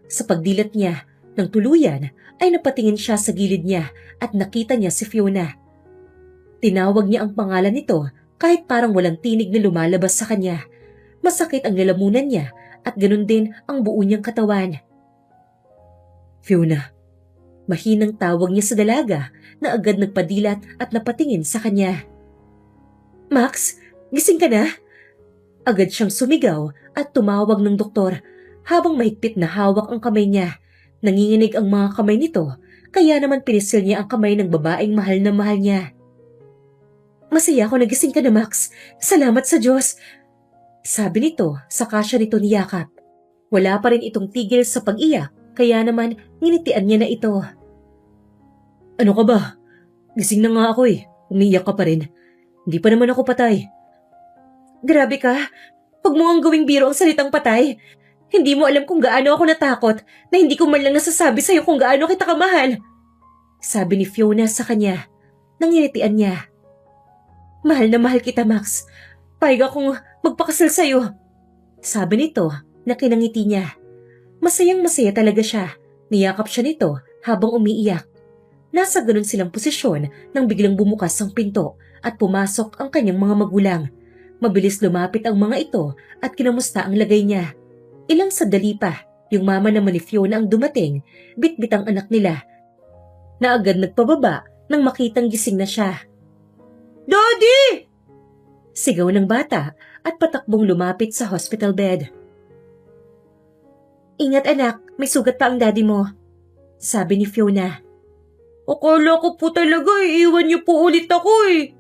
Sa pagdilat niya, ng tuluyan ay napatingin siya sa gilid niya at nakita niya si Fiona. Tinawag niya ang pangalan nito kahit parang walang tinig na lumalabas sa kanya. Masakit ang lalamunan niya at ganun din ang buo niyang katawan. Fiona. Mahinang tawag niya sa dalaga na agad nagpadilat at napatingin sa kanya. Max, gising ka na? Agad siyang sumigaw at tumawag ng doktor habang mahigpit na hawak ang kamay niya. Nanginginig ang mga kamay nito kaya naman pinisil niya ang kamay ng babaeng mahal na mahal niya. Masaya ako nagising ka na, Max. Salamat sa Diyos. Sabi nito saka siya nito niyakap. Wala pa rin itong tigil sa pag-iyak kaya naman nginitian niya na ito. Ano ka ba? Gising na nga ako eh. Umiiyak ka pa rin. Hindi pa naman ako patay. Grabe ka. Huwag mo ang gawing biro ang salitang patay. Hindi mo alam kung gaano ako natakot na hindi ko man lang nasasabi sa'yo kung gaano kita kamahal. Sabi ni Fiona sa kanya. Nanginitian niya. Mahal na mahal kita, Max. Payag akong magpakasal sa'yo. Sabi nito na kinangiti niya. Masayang masaya talaga siya. Niyakap siya nito habang umiiyak. Nasa ganun silang posisyon nang biglang bumukas ang pinto at pumasok ang kanyang mga magulang. Mabilis lumapit ang mga ito at kinamusta ang lagay niya. Ilang sandali pa, yung mama naman ni Fiona ang dumating, bitbit ang anak nila. Na agad nagpababa nang makitang gising na siya. Daddy! Sigaw ng bata at patakbong lumapit sa hospital bed. Ingat anak, may sugat pa ang daddy mo. Sabi ni Fiona. Akala ko po talaga iiwan niyo po ulit ako eh.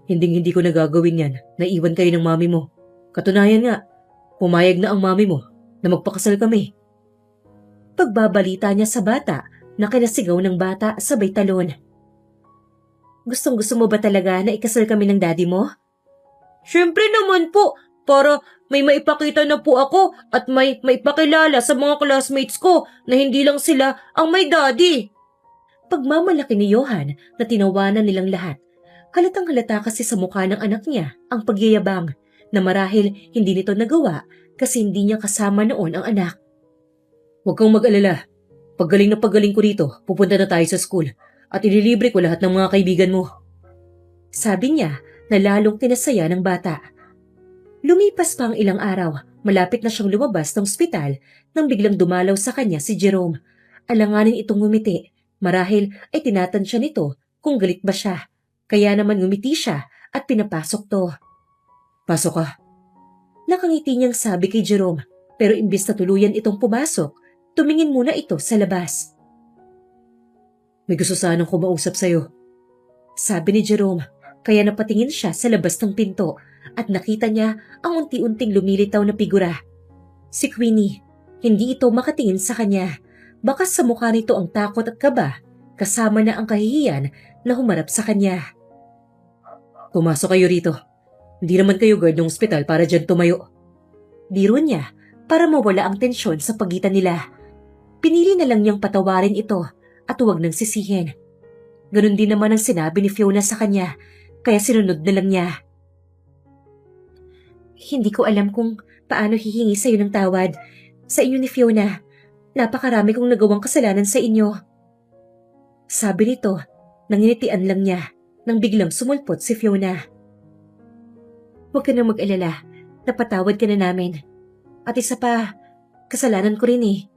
Hindi ko nagagawin yan. Naiwan kayo ng mami mo. Katunayan nga, pumayag na ang mami mo na magpakasal kami. Pagbabalita niya sa bata na kinasigaw ng bata sabay talon. Gustong-gusto mo ba talaga na ikasal kami ng daddy mo? Siyempre naman po, para may maipakita na po ako at may maipakilala sa mga classmates ko na hindi lang sila ang may daddy. Pagmamalaki ni Johan na tinawanan nilang lahat. Halatang halata kasi sa mukha ng anak niya ang pagyayabang na marahil hindi nito nagawa kasi hindi niya kasama noon ang anak. Huwag kang mag-alala. Paggaling na paggaling ko rito, pupunta na tayo sa school at ililibre ko lahat ng mga kaibigan mo. Sabi niya na lalong tinasaya ng bata. Lumipas pa ang ilang araw, malapit na siyang lumabas ng ospital nang biglang dumalaw sa kanya si Jerome. Alanganin itong ngumiti. Marahil ay tinatansya nito kung galit ba siya. Kaya naman ngumiti siya at pinapasok to. Pasok ka. Nakangiti niyang sabi kay Jerome, pero imbis na tuluyan itong pumasok, tumingin muna ito sa labas. May gusto sanang kumausap sa'yo. Sabi ni Jerome, kaya napatingin siya sa labas ng pinto at nakita niya ang unti-unting lumilitaw na figura. Si Queenie, hindi ito makatingin sa kanya. Baka sa mukha nito ang takot at kaba, kasama na ang kahihiyan na humarap sa kanya. Pumasok kayo rito. Hindi naman kayo guard ng ospital para dyan tumayo. Biro niya para mawala ang tensyon sa pagitan nila. Pinili na lang niyang patawarin ito at huwag nang sisihin. Ganon din naman ang sinabi ni Fiona sa kanya, kaya sinunod na lang niya. Hindi ko alam kung paano hihingi sa'yo ng tawad. Sa inyo ni Fiona. Napakarami kong nagawang kasalanan sa inyo. Sabi nito, nanginitian lang niya nang biglang sumulpot si Fiona. Huwag ka na mag-alala, napatawad ka na namin. At isa pa, kasalanan ko rin eh.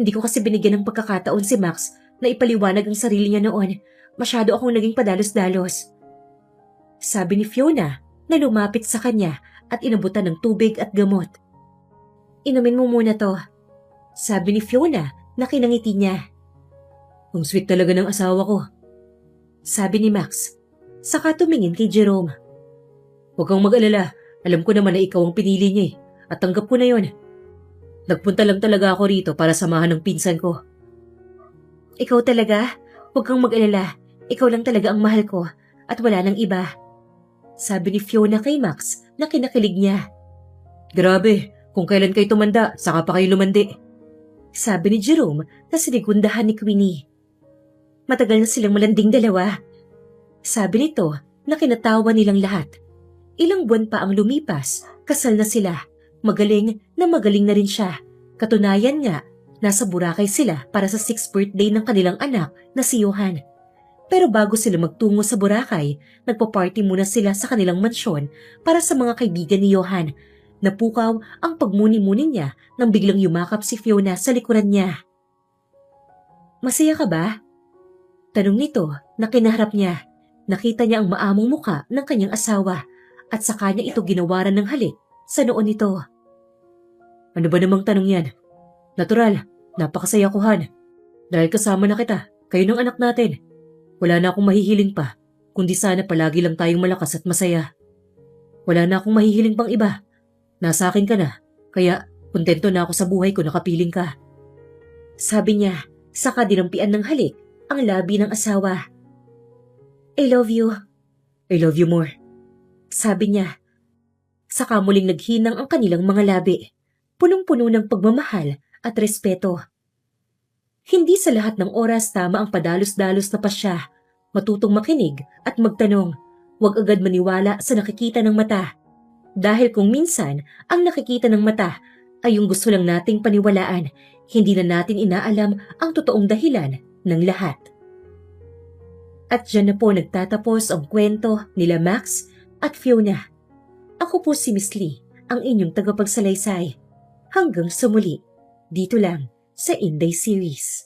Hindi ko kasi binigyan ng pagkakataon si Max na ipaliwanag ang sarili niya noon. Masyado akong naging padalos-dalos. Sabi ni Fiona na lumapit sa kanya at inabutan ng tubig at gamot. Inumin mo muna to. Sabi ni Fiona na kinangiti niya. Ang sweet talaga ng asawa ko. Sabi ni Max. Saka tumingin kay Jerome. Huwag kang mag-alala. Alam ko naman na ikaw ang pinili niya at tanggap ko na yon. Nagpunta lang talaga ako rito para samahan ng pinsan ko. Ikaw talaga? Huwag kang mag-alala. Ikaw lang talaga ang mahal ko at wala nang iba. Sabi ni Fiona kay Max na kinakilig niya. Grabe, kung kailan kayo tumanda, saka pa kayo lumandi. Sabi ni Jerome na sinigundahan ni Queenie. Matagal na silang malanding dalawa. Sabi nito na kinatawa nilang lahat. Ilang buwan pa ang lumipas, kasal na sila. Magaling na rin siya. Katunayan nga, nasa Boracay sila para sa 6th birthday ng kanilang anak na si Johan. Pero bago sila magtungo sa Boracay, nagpa-party muna sila sa kanilang mansyon para sa mga kaibigan ni Johan. Napukaw ang pagmuni-muni niya nang biglang yumakap si Fiona sa likuran niya. Masaya ka ba? Tanong nito na kinaharap niya. Nakita niya ang maamong muka ng kanyang asawa at saka niya ito ginawaran ng halik sa noon nito. Ano ba namang tanong yan? Natural, napakasaya ko Han. Dahil kasama na kita, kayo ng anak natin. Wala na akong mahihiling pa, kundi sana palagi lang tayong malakas at masaya. Wala na akong mahihiling pang iba. Nasa akin ka na, kaya kontento na ako sa buhay ko nakapiling ka. Sabi niya, saka dinampian ng halik ang labi ng asawa. I love you. I love you more. Sabi niya. Saka muling naghinang ang kanilang mga labi. Punong-puno ng pagmamahal at respeto. Hindi sa lahat ng oras tama ang padalos-dalos na pasya. Matutong makinig at magtanong. Huwag agad maniwala sa nakikita ng mata. Dahil kung minsan ang nakikita ng mata ay yung gusto lang nating paniwalaan, hindi na natin inaalam ang totoong dahilan ng lahat. At dyan na po nagtatapos ang kwento nila Max at Fiona. Ako po si Miss Lee, ang inyong tagapagsalaysay. Hanggang sa muli, dito lang sa Inday Series.